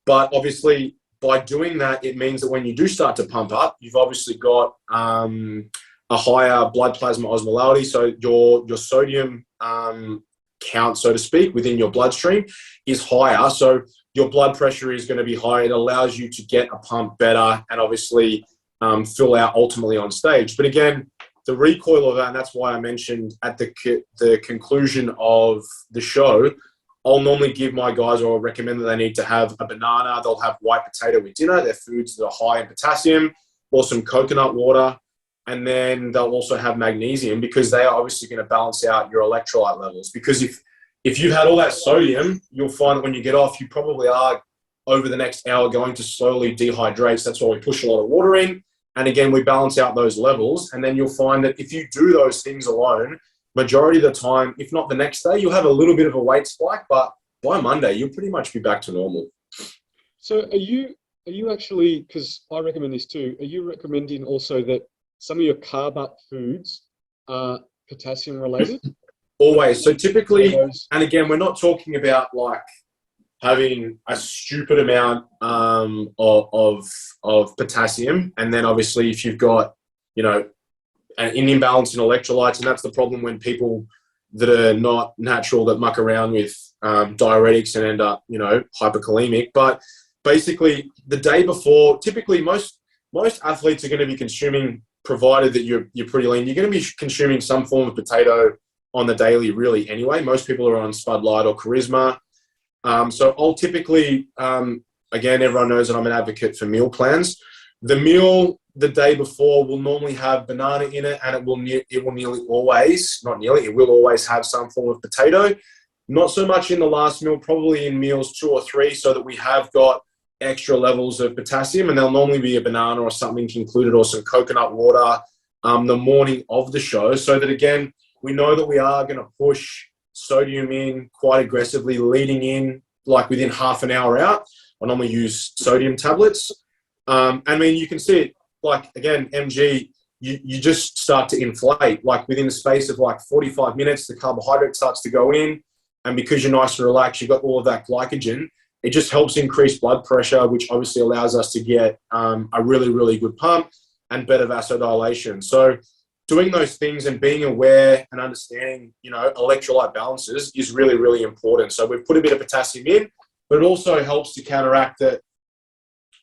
But obviously by doing that, it means that when you do start to pump up, you've obviously got a higher blood plasma osmolality. So your sodium count, so to speak, within your bloodstream is higher. So your blood pressure is going to be higher. It allows you to get a pump better and obviously fill out ultimately on stage. But again, the recoil of that, and that's why I mentioned at the conclusion of the show, I'll normally give my guys, or I'll recommend that they need to have a banana. They'll have white potato with dinner. They're foods that are high in potassium, or some coconut water. And then they'll also have magnesium, because they are obviously going to balance out your electrolyte levels. Because if you've had all that sodium, you'll find that when you get off, you probably are over the next hour going to slowly dehydrate. So that's why we push a lot of water in. And again, we balance out those levels. And then you'll find that if you do those things alone, majority of the time, if not the next day, you'll have a little bit of a weight spike, but by Monday, you'll pretty much be back to normal. So are you actually, because I recommend this too, are you recommending also that some of your carb up foods are potassium related? Always. So typically, and again, we're not talking about like having a stupid amount of potassium. And then obviously if you've got, an imbalance in electrolytes, and that's the problem when people that are not natural, that muck around with diuretics and end up, hyperkalemic. But basically the day before, typically most athletes are going to be consuming, provided that you're pretty lean, you're going to be consuming some form of potato on the daily really anyway. Most people are on Spud Light or Charisma. So I'll typically, again, everyone knows that I'm an advocate for meal plans. The meal the day before will normally have banana in it, and it will nearly always, not nearly, it will always have some form of potato. Not so much in the last meal, probably in meals 2 or 3, so that we have got extra levels of potassium, and there'll normally be a banana or something included, or some coconut water the morning of the show, so that again, we know that we are going to push sodium in quite aggressively leading in, like within half an hour out. I normally use sodium tablets. I mean, you can see it, like, again, MG, you just start to inflate. Like within the space of like 45 minutes, the carbohydrate starts to go in. And because you're nice and relaxed, you've got all of that glycogen. It just helps increase blood pressure, which obviously allows us to get a really, really good pump and better vasodilation. So doing those things and being aware and understanding, electrolyte balances is really, really important. So we've put a bit of potassium in, but it also helps to counteract that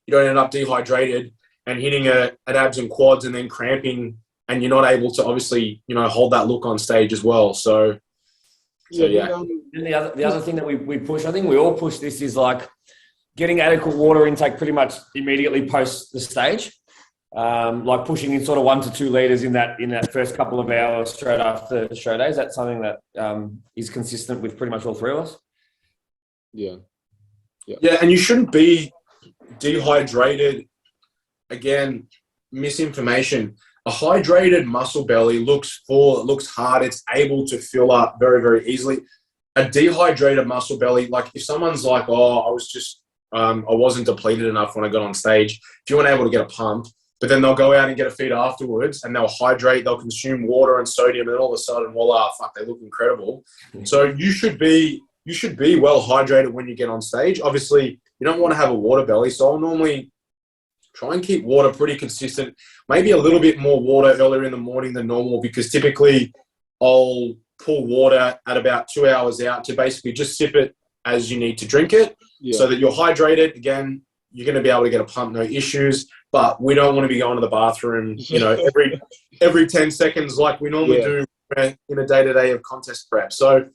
you don't end up dehydrated and hitting an abs and quads and then cramping, and you're not able to obviously, hold that look on stage as well. So yeah. And the other thing that we push, I think we all push this, is like getting adequate water intake pretty much immediately post the stage. Like pushing in sort of 1 to 2 liters in that first couple of hours straight after the show day. Is that something that is consistent with pretty much all 3 of us? Yeah. Yeah, and you shouldn't be dehydrated. Again, misinformation. A hydrated muscle belly looks full, it looks hard, it's able to fill up very, very easily. A dehydrated muscle belly, like if someone's like, I wasn't depleted enough when I got on stage, if you weren't able to get a pump, but then they'll go out and get a feed afterwards and they'll hydrate, they'll consume water and sodium, and all of a sudden, voila, fuck, they look incredible. So you should be well hydrated when you get on stage. Obviously, you don't want to have a water belly, so I'll normally try and keep water pretty consistent, maybe a little bit more water earlier in the morning than normal, because typically I'll pull water at about 2 hours out to basically just sip it as you need to drink it, so that you're hydrated. Again, you're going to be able to get a pump, no issues, but we don't want to be going to the bathroom, every 10 seconds like we normally do in a day-to-day of contest prep. So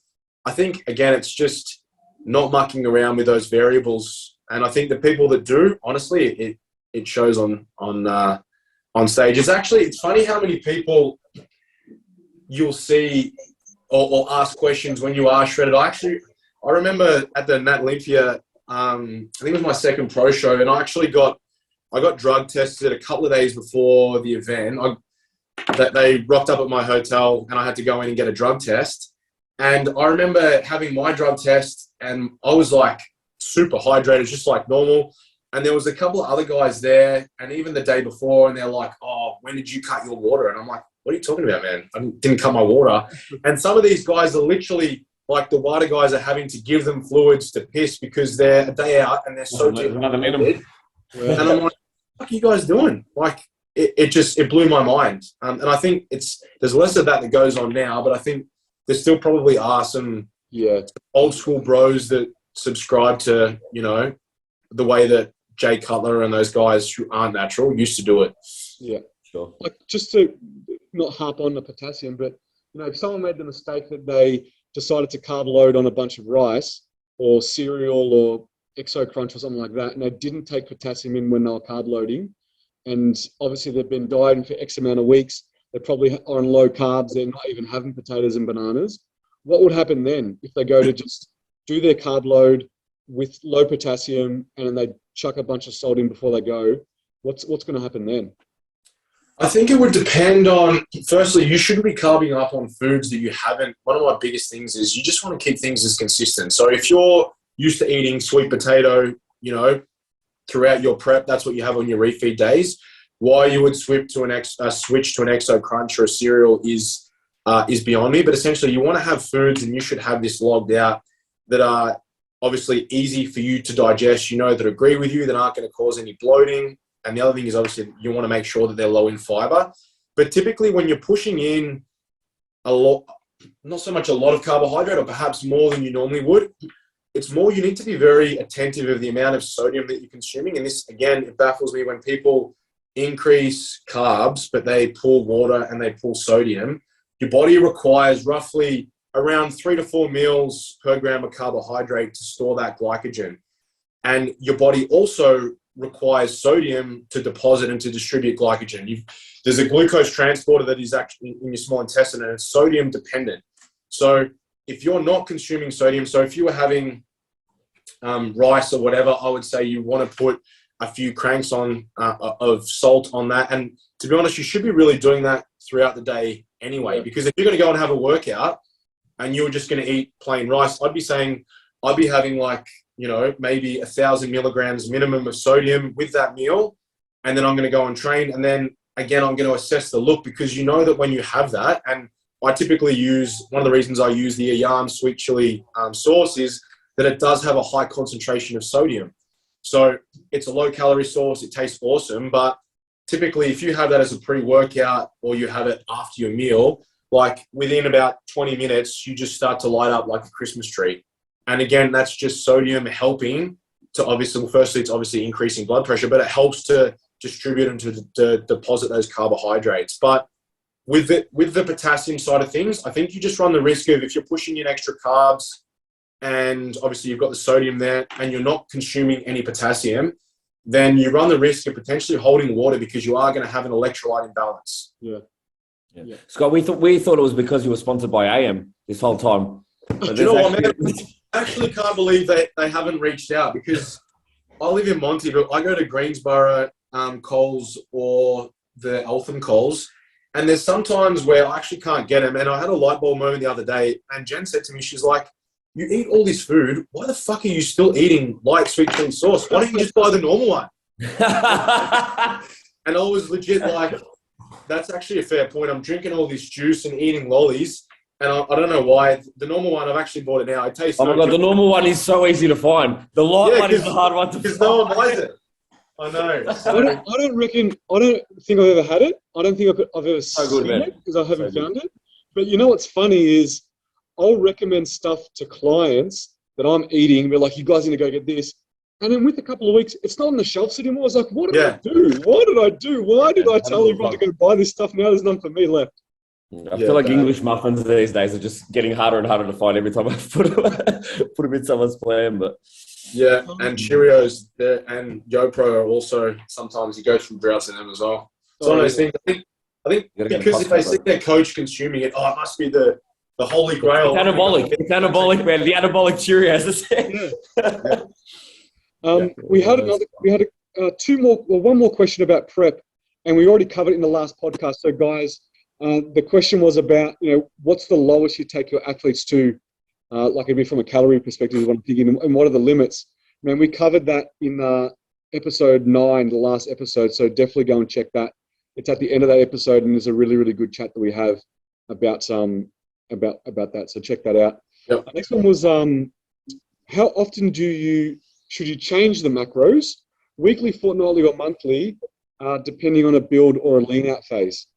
I think, again, it's just not mucking around with those variables. And I think the people that do, honestly, it shows on stage. It's funny how many people you'll see or ask questions when you are shredded. I remember at the Nat Olympia, I think it was my second pro show, and I got drug tested a couple of days before the event. They rocked up at my hotel, and I had to go in and get a drug test. And I remember having my drug test, and I was like super hydrated, just like normal. And there was a couple of other guys there, and even the day before, and they're like, "Oh, when did you cut your water?" And I'm like, "What are you talking about, man? I didn't cut my water." And some of these guys are literally like, the water guys are having to give them fluids to piss because they're a day out and they're so deep. And I'm like, what are you guys doing? Like, it blew my mind. And I think there's less of that goes on now, but I think there still probably are some old school bros that subscribe to, you know, the way that Jay Cutler and those guys who aren't natural used to do it. Yeah, sure. Like, just to not harp on the potassium, but, you know, if someone made the mistake that they decided to carb load on a bunch of rice or cereal or Exo Crunch or something like that, and they didn't take potassium in when they were carb loading, and obviously they've been dieting for X amount of weeks, they're probably on low carbs, they're not even having potatoes and bananas. What would happen then if they go to just do their carb load with low potassium and then they chuck a bunch of salt in before they go? What's going to happen then? I think it would depend on, firstly, you shouldn't be carving up on foods that you haven't. One of my biggest things is you just want to keep things as consistent. So if you're used to eating sweet potato, you know, throughout your prep, that's what you have on your refeed days. Why you would switch to an Exo Crunch or a cereal is beyond me. But essentially, you want to have foods, and you should have this logged out, that are obviously easy for you to digest, you know, that agree with you, that aren't going to cause any bloating. And the other thing is, obviously, you want to make sure that they're low in fiber. But typically when you're pushing in a lot, not so much a lot of carbohydrate, or perhaps more than you normally would, it's more you need to be very attentive of the amount of sodium that you're consuming. And this, again, it baffles me when people increase carbs, but they pull water and they pull sodium. Your body requires roughly around 3 to 4 meals per gram of carbohydrate to store that glycogen. And your body also requires sodium to deposit and to distribute glycogen. There's a glucose transporter that is actually in your small intestine, and it's sodium dependent. So if you're not consuming sodium, so if you were having rice or whatever, I would say you want to put a few cranks on of salt on that. And to be honest, you should be really doing that throughout the day anyway, because if you're going to go and have a workout and you're just going to eat plain rice, I'd be having like, you know, maybe 1,000 milligrams minimum of sodium with that meal. And then I'm going to go and train. And then again, I'm going to assess the look, because you know that when you have that, and I typically use, one of the reasons I use the Ayam sweet chili sauce is that it does have a high concentration of sodium. So it's a low calorie sauce. It tastes awesome. But typically if you have that as a pre-workout, or you have it after your meal, like within about 20 minutes, you just start to light up like a Christmas tree. And again, that's just sodium helping to obviously, well, firstly, it's obviously increasing blood pressure, but it helps to distribute and to deposit those carbohydrates. But with the potassium side of things, I think you just run the risk of, if you're pushing in extra carbs and obviously you've got the sodium there and you're not consuming any potassium, then you run the risk of potentially holding water, because you are going to have an electrolyte imbalance. Yeah. Scott, we thought it was because you were sponsored by AM this whole time. Do you know what, man? I actually can't believe they haven't reached out, because I live in Monty, but I go to Greensboro Coles or the Eltham Coles, and there's sometimes where I actually can't get them. And I had a light bulb moment the other day, and Jen said to me, she's like, "You eat all this food, why the fuck are you still eating light sweet chili sauce? Why don't you just buy the normal one?" And I was legit like, that's actually a fair point. I'm drinking all this juice and eating lollies, and I don't know why. The normal one, I've actually bought it now. It tastes. Oh my God, the normal one is so easy to find. The light one is the hard one to find. Because no one buys it. I know. I don't think I've ever had it. I don't think I've ever seen it, because I haven't found it. But you know what's funny is, I'll recommend stuff to clients that I'm eating. They're like, "You guys need to go get this." And then with a couple of weeks, it's not on the shelves anymore. I was like, what did I do? What did I do? Why did I tell everyone to go buy this stuff? Now there's none for me left. I feel like English muffins these days are just getting harder and harder to find every time I put them in someone's plan. But yeah, and Cheerios and YoPro are also, sometimes you go through droughts in them as well. It's one of those things. I think because if they see their coach consuming it, it must be the the holy grail. It's anabolic, man. The anabolic Cheerios. We had one more question about prep, and we already covered it in the last podcast. So, guys, the question was about, what's the lowest you take your athletes to, like maybe from a calorie perspective, you want to dig in, and what are the limits? Man, we covered that in episode 9, the last episode. So definitely go and check that. It's at the end of that episode, and there's a really, really good chat that we have about that. So check that out. Yep. The next one was how often should you change the macros, weekly, fortnightly, or monthly, depending on a build or a lean out phase?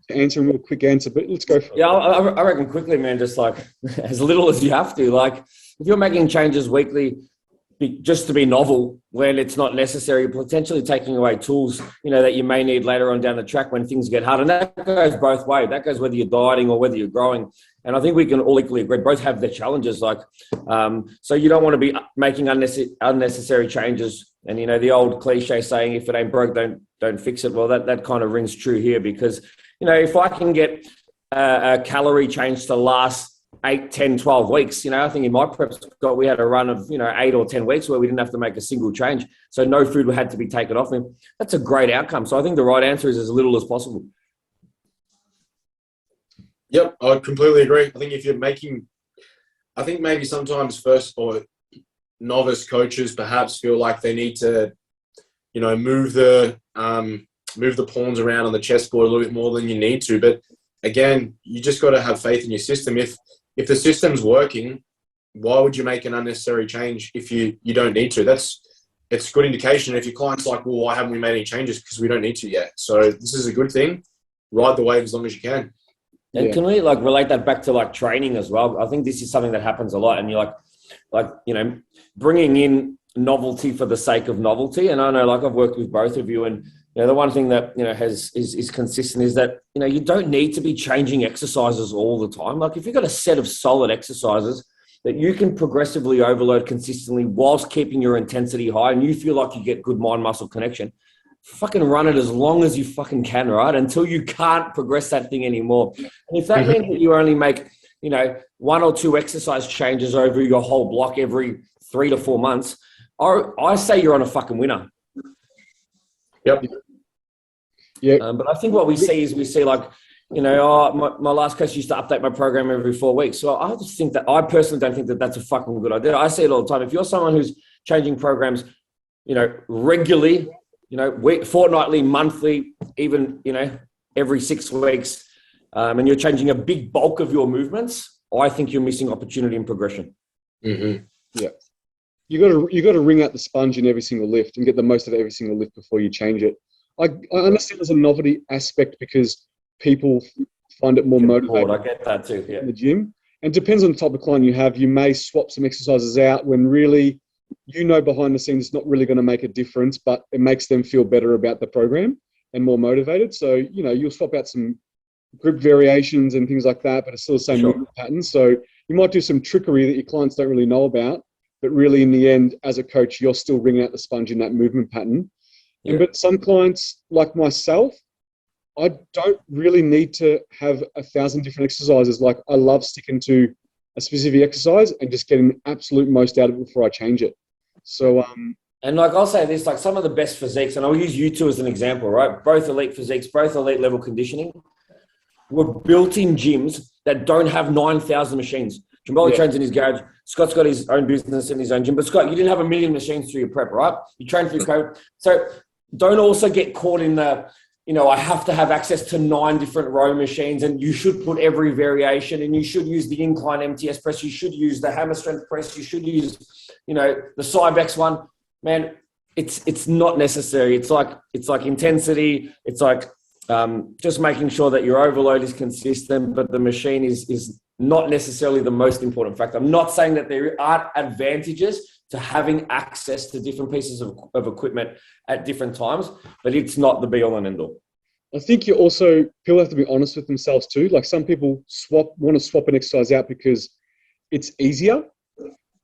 Answer a real quick answer, but let's go for it. Yeah, I reckon quickly, man, just like as little as you have to. Like if you're making changes weekly just to be novel when it's not necessary, potentially taking away tools, that you may need later on down the track when things get hard. And that goes both ways. That goes whether you're dieting or whether you're growing. And I think we can all equally agree, both have their challenges. Like, so you don't want to be making unnecessary changes. And, the old cliche saying, if it ain't broke, don't fix it. Well, that kind of rings true here because, if I can get a calorie change to last 8, 10, 12 weeks, I think in my prep, Scott, we had a run of, 8 or 10 weeks where we didn't have to make a single change. So no food had to be taken off him. That's a great outcome. So I think the right answer is as little as possible. Yep, I completely agree. I think if you're maybe sometimes first or novice coaches perhaps feel like they need to, move the pawns around on the chessboard a little bit more than you need to. But again, you just got to have faith in your system. If the system's working, why would you make an unnecessary change if you don't need to? It's a good indication. If your client's like, well, why haven't we made any changes? Because we don't need to yet. So this is a good thing. Ride the wave as long as you can. And can we relate that back to training as well? I think this is something that happens a lot, and you're bringing in novelty for the sake of novelty. And I know, I've worked with both of you, and the one thing that is consistent is that you don't need to be changing exercises all the time. Like if you've got a set of solid exercises that you can progressively overload consistently whilst keeping your intensity high, and you feel like you get good mind-muscle connection, fucking run it as long as you fucking can, right? Until you can't progress that thing anymore. And if that means that you only make, 1 or 2 exercise changes over your whole block every 3 to 4 months, I say you're on a fucking winner. Yep. Yeah. But I think what we see my last coach used to update my program every 4 weeks. So I just think that I personally don't think that that's a fucking good idea. I see it all the time. If you're someone who's changing programs, regularly, fortnightly, monthly, even, every 6 weeks, and you're changing a big bulk of your movements, I think you're missing opportunity and progression. Mm-hmm. Yeah. You got to wring out the sponge in every single lift and get the most of every single lift before you change it. I understand there's a novelty aspect because people find it more motivating. I get that too. Yeah. In the gym, and it depends on the type of client you have. You may swap some exercises out when really, behind the scenes, it's not really going to make a difference, but it makes them feel better about the program and more motivated. So you'll swap out some grip variations and things like that, but it's still the same movement patterns. So you might do some trickery that your clients don't really know about. But really, in the end, as a coach, you're still wringing out the sponge in that movement pattern. Yeah. But some clients, like myself, I don't really need to have 1,000 different exercises. Like I love sticking to a specific exercise and just getting the absolute most out of it before I change it. So, and I'll say this, some of the best physiques, and I'll use you two as an example, right? Both elite physiques, both elite level conditioning, were built in gyms that don't have 9,000 machines. Jamboli trains in his garage. Scott's got his own business in his own gym. But Scott, you didn't have 1 million machines through your prep, right? You trained through COVID. So don't also get caught in the, I have to have access to 9 different row machines, and you should put every variation, and you should use the incline MTS press. You should use the hammer strength press. You should use, the Cybex one. Man, it's not necessary. It's like intensity. It's just making sure that your overload is consistent, but the machine is not necessarily the most important factor. I'm not saying that there aren't advantages to having access to different pieces of equipment at different times, but it's not the be all and end all. I think people have to be honest with themselves too. Like some people want to swap an exercise out because it's easier.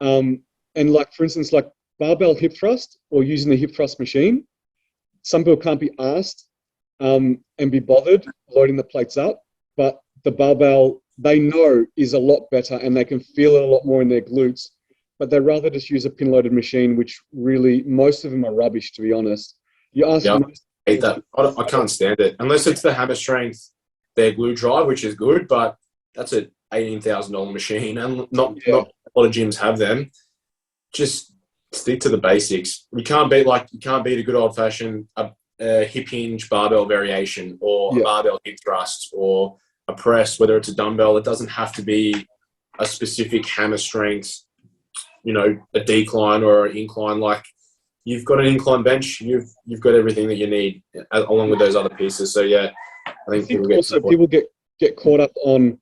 And for instance, barbell hip thrust or using the hip thrust machine, some people can't be asked and be bothered loading the plates up, but the barbell, they know is a lot better and they can feel it a lot more in their glutes, but they rather just use a pin-loaded machine, which really, most of them are rubbish, to be honest. You ask Yeah, most, I hate that. I can't stand it. Unless it's the hammer strength, their glue drive, which is good, but that's an $18,000 machine, and not a lot of gyms have them. Just stick to the basics. You can't beat a good old fashioned hip hinge barbell variation, or a barbell hip thrust, or a press, whether it's a dumbbell. It doesn't have to be a specific hammer strength, a decline or an incline. Like, you've got an incline bench, you've got everything that you need along with those other pieces. So yeah, I think people get caught up on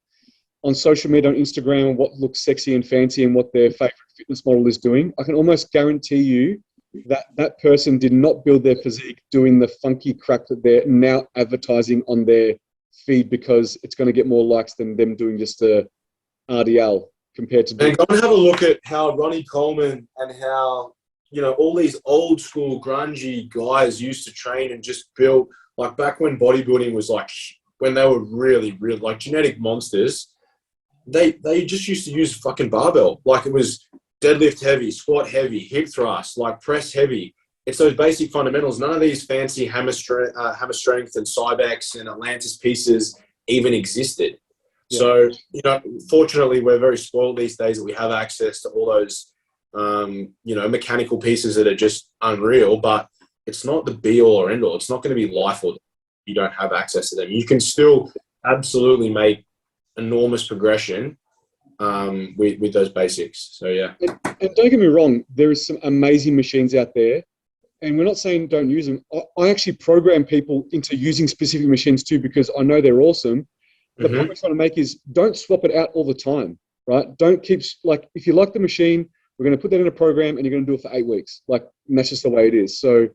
social media, on Instagram, what looks sexy and fancy and what their favorite fitness model is doing. I can almost guarantee you that person did not build their physique doing the funky crap that they're now advertising on their feed, because it's going to get more likes than them doing just a RDL compared to. And go and have a look at how Ronnie Coleman and how, all these old school grungy guys used to train and just build, like back when bodybuilding was like, when they were really, really like genetic monsters, they just used to use fucking barbell. Like, it was deadlift heavy, squat heavy, hip thrust, like press heavy. It's those basic fundamentals. None of these fancy hammer strength and Cybex and Atlantis pieces even existed. Yeah. So, fortunately, we're very spoiled these days that we have access to all those, mechanical pieces that are just unreal, but it's not the be all or end all. It's not going to be life or death if you don't have access to them. You can still absolutely make enormous progression with those basics. So yeah. And don't get me wrong, there is some amazing machines out there, and we're not saying don't use them. I actually program people into using specific machines too, because I know they're awesome. The point we're trying to make is, don't swap it out all the time, right? Don't keep, like, if you like the machine, we're going to put that in a program and you're going to do it for 8 weeks. Like, and that's just the way it is. So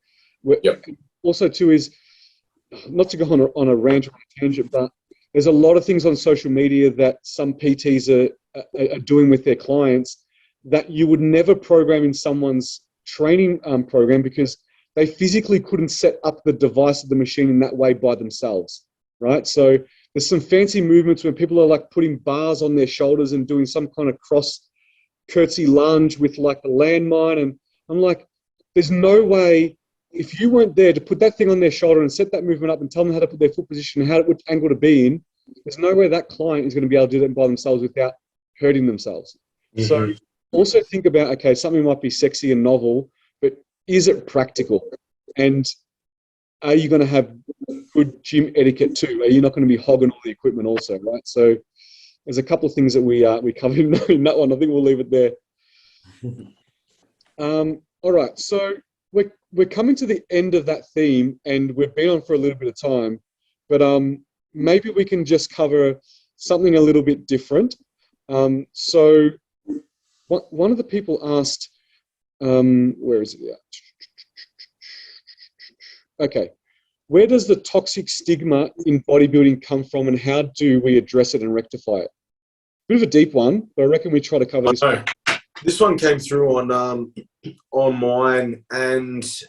also too is, not to go on a rant or a tangent, but there's a lot of things on social media that some PTs are doing with their clients that you would never program in someone's training program, because they physically couldn't set up the device of the machine in that way by themselves, right? So there's some fancy movements where people are like putting bars on their shoulders and doing some kind of cross curtsy lunge with like a landmine. And I'm like, there's no way, if you weren't there to put that thing on their shoulder and set that movement up and tell them how to put their foot position and which angle to be in, there's no way that client is going to be able to do that by themselves without hurting themselves. So also think about, okay, something might be sexy and novel, but is it practical? And are you going to have good gym etiquette too? Are you not going to be hogging all the equipment also, right? So there's a couple of things that we covered in that one. I think we'll leave it there. All right, so we're coming to the end of that theme, and we've been on for a little bit of time, but maybe we can just cover something a little bit different. So one of the people asked, where is it? Okay. Where does the toxic stigma in bodybuilding come from, and how do we address it and rectify it? Bit of a deep one, but I reckon we try to cover this one. This one came through on mine, and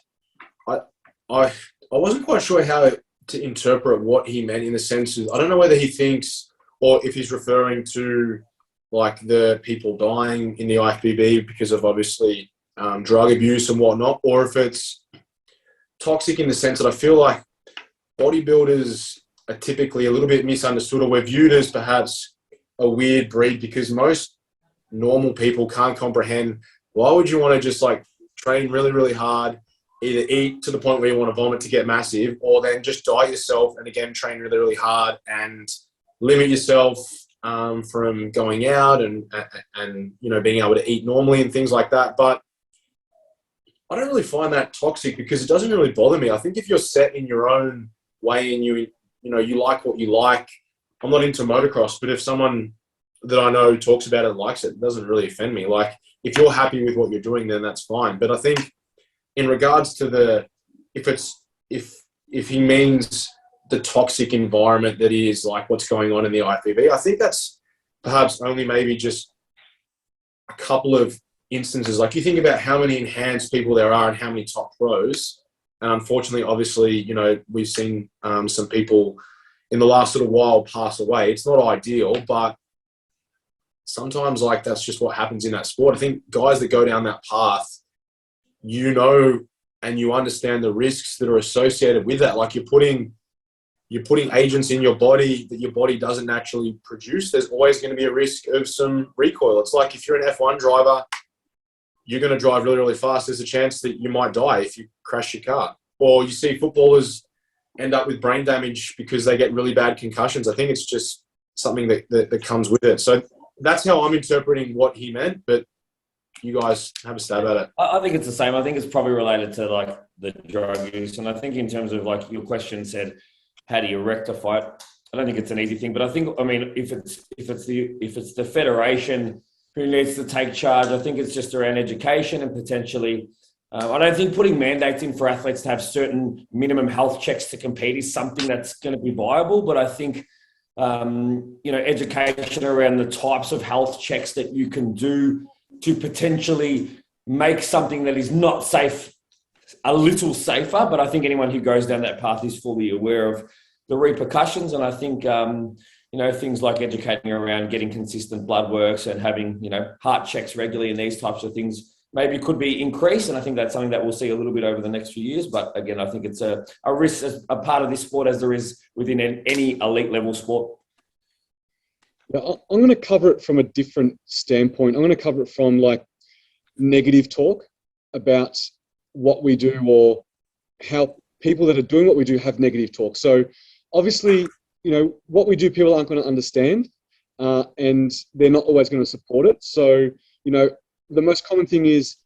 I wasn't quite sure how to interpret what he meant, in the sense of, I don't know whether he thinks, or if he's referring to like the people dying in the IFBB because of obviously drug abuse and whatnot, or if it's toxic in the sense that I feel like bodybuilders are typically a little bit misunderstood, or we're viewed as perhaps a weird breed, because most normal people can't comprehend, why would you want to just like train really, really hard, either eat to the point where you want to vomit to get massive, or then just diet yourself and again train really, really hard and limit yourself from going out and being able to eat normally and things like that. But I don't really find that toxic, because it doesn't really bother me. I think if you're set in your own way and you like what you like, I'm not into motocross, but if someone that I know talks about it and likes it, it doesn't really offend me. Like, if you're happy with what you're doing, then that's fine. But I think in regards to if he means the toxic environment that is like what's going on in the IFBB, I think that's perhaps only maybe just a couple of instances. Like, you think about how many enhanced people there are and how many top pros. And unfortunately, obviously, we've seen some people in the last little while pass away. It's not ideal, but sometimes like that's just what happens in that sport. I think guys that go down that path, you know, and you understand the risks that are associated with that. Like you're putting agents in your body that your body doesn't naturally produce. There's always going to be a risk of some recoil. It's like if you're an F1 driver, you're going to drive really, really fast. There's a chance that you might die if you crash your car. Or you see footballers end up with brain damage because they get really bad concussions. I think it's just something that comes with it. So that's how I'm interpreting what he meant, but you guys have a stab at it. I think it's the same. I think it's probably related to like the drug use. And I think in terms of like your question said, how do you rectify it? I don't think it's an easy thing, but I think, I mean, if it's the federation who needs to take charge, I think it's just around education and potentially, I don't think putting mandates in for athletes to have certain minimum health checks to compete is something that's going to be viable. But I think, education around the types of health checks that you can do to potentially make something that is not safe a little safer. But I think anyone who goes down that path is fully aware of the repercussions. And I think, things like educating around getting consistent blood works and having, heart checks regularly and these types of things maybe could be increased. And I think that's something that we'll see a little bit over the next few years. But again, I think it's a risk as a part of this sport as there is within any elite level sport. Yeah, I'm going to cover it from a different standpoint. I'm going to cover it from like negative talk about what we do or how people that are doing what we do have negative talk. So obviously, what we do, people aren't going to understand and they're not always going to support it. So, the most common thing is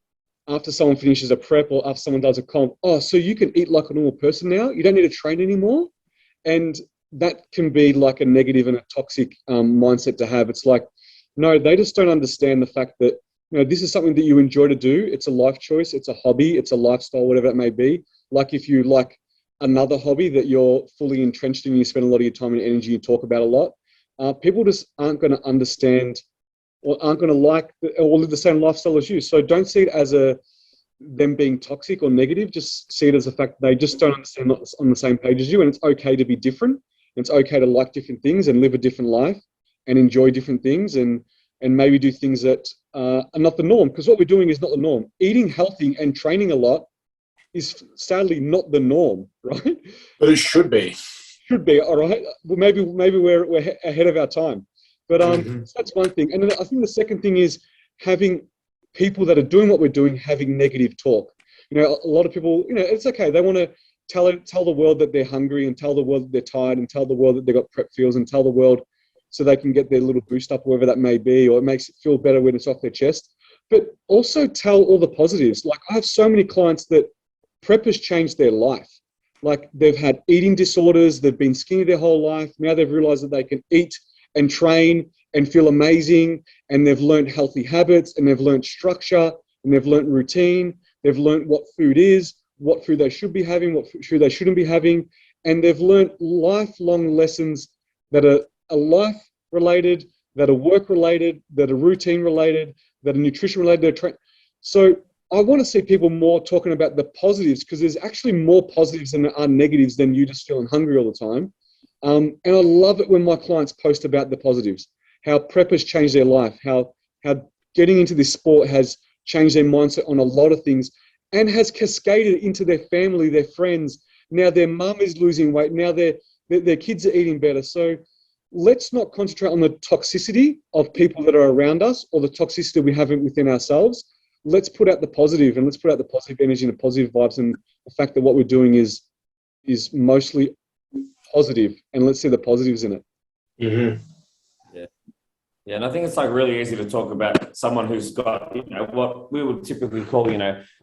after someone finishes a prep or after someone does a comp, so you can eat like a normal person now? You don't need to train anymore? And that can be like a negative and a toxic mindset to have. It's like, no, they just don't understand the fact that, this is something that you enjoy to do. It's a life choice. It's a hobby. It's a lifestyle, whatever it may be. Like if you like another hobby that you're fully entrenched in, you spend a lot of your time and energy, you talk about a lot. People just aren't going to understand or aren't going to like or live the same lifestyle as you. So don't see it as them being toxic or negative. Just see it as a fact they just don't understand, not on the same page as you. And it's okay to be different. It's okay to like different things and live a different life and enjoy different things and maybe do things that are not the norm, because what we're doing is not the norm. Eating healthy and training a lot is sadly not the norm, right? But it should be. Should be, all right. Well, maybe we're ahead of our time. But so that's one thing. And then I think the second thing is having people that are doing what we're doing having negative talk. A lot of people, it's okay. They want to tell the world that they're hungry and tell the world that they're tired and tell the world that they've got prep feels and tell the world so they can get their little boost up, wherever that may be, or it makes it feel better when it's off their chest. But also tell all the positives. Like I have so many clients that prep has changed their life. Like they've had eating disorders, they've been skinny their whole life. Now they've realized that they can eat and train and feel amazing, and they've learned healthy habits, and they've learned structure, and they've learned routine. They've learned what food is, what food they should be having, what food they shouldn't be having, and they've learned lifelong lessons that are life-related, that are work-related, that are routine-related, that are nutrition-related. So I want to see people more talking about the positives, because there's actually more positives than there are negatives than you just feeling hungry all the time. And I love it when my clients post about the positives, how prep has changed their life, how getting into this sport has changed their mindset on a lot of things and has cascaded into their family, their friends. Now their mum is losing weight. Now their kids are eating better. So let's not concentrate on the toxicity of people that are around us or the toxicity we have within ourselves. Let's put out the positive, and let's put out the positive energy and the positive vibes, and the fact that what we're doing is mostly positive, and let's see the positives in it. Mm-hmm. Yeah, and I think it's like really easy to talk about someone who's got, what we would typically call,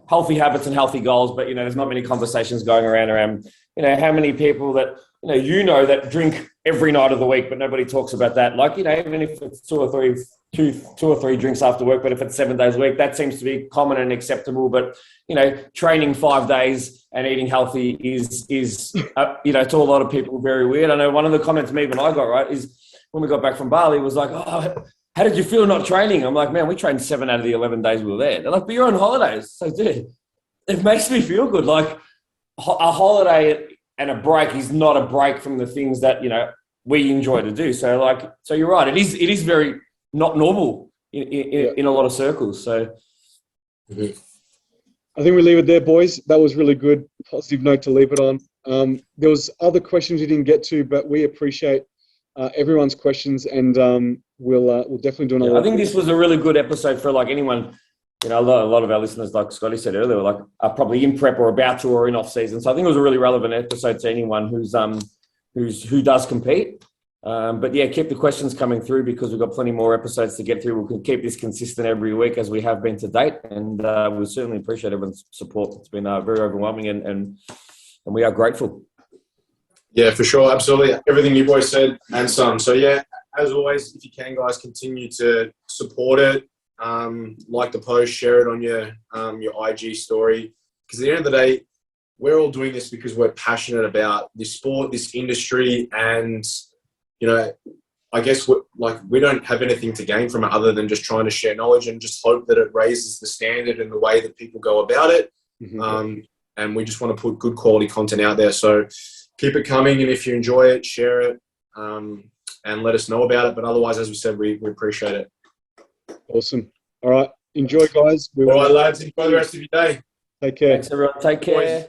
healthy habits and healthy goals, but, there's not many conversations going around, how many people that, that drink every night of the week, but nobody talks about that. Like, even if it's two or three drinks after work, but if it's 7 days a week, that seems to be common and acceptable. But, training 5 days and eating healthy is to a lot of people very weird. I know one of the comments me and I got, right, is when we got back from Bali, was like, how did you feel not training? I'm like, man, we trained 7 out of the 11 days we were there. They're like, but you're on holidays. So, dude, it makes me feel good. Like a holiday and a break is not a break from the things that, you know, we enjoy to do. So like, so you're right. It is very not normal in a lot of circles. So I think we leave it there, boys. That was really good. Positive note to leave it on. There was other questions we didn't get to, but we appreciate everyone's questions, and we'll definitely do another. I think this was a really good episode for like anyone. You know, a lot of our listeners, like Scotty said earlier, like are probably in prep or about to or in off season. So I think it was a really relevant episode to anyone who does compete. But yeah, keep the questions coming through because we've got plenty more episodes to get through. We can keep this consistent every week as we have been to date, and we certainly appreciate everyone's support. It's been very overwhelming, and we are grateful. Yeah, for sure, absolutely. Everything you boys said and some. So yeah, as always, if you can, guys, continue to support it. Like the post, share it on your IG story. Because at the end of the day, we're all doing this because we're passionate about this sport, this industry, and you know, I guess we don't have anything to gain from it other than just trying to share knowledge and just hope that it raises the standard and the way that people go about it. And we just want to put good quality content out there. So keep it coming, and if you enjoy it, share it, and let us know about it. But otherwise, as we said, we appreciate it. Awesome. All right. Enjoy, guys. All right, lads. Enjoy the rest of your day. Take care. Thanks, everyone. Take care.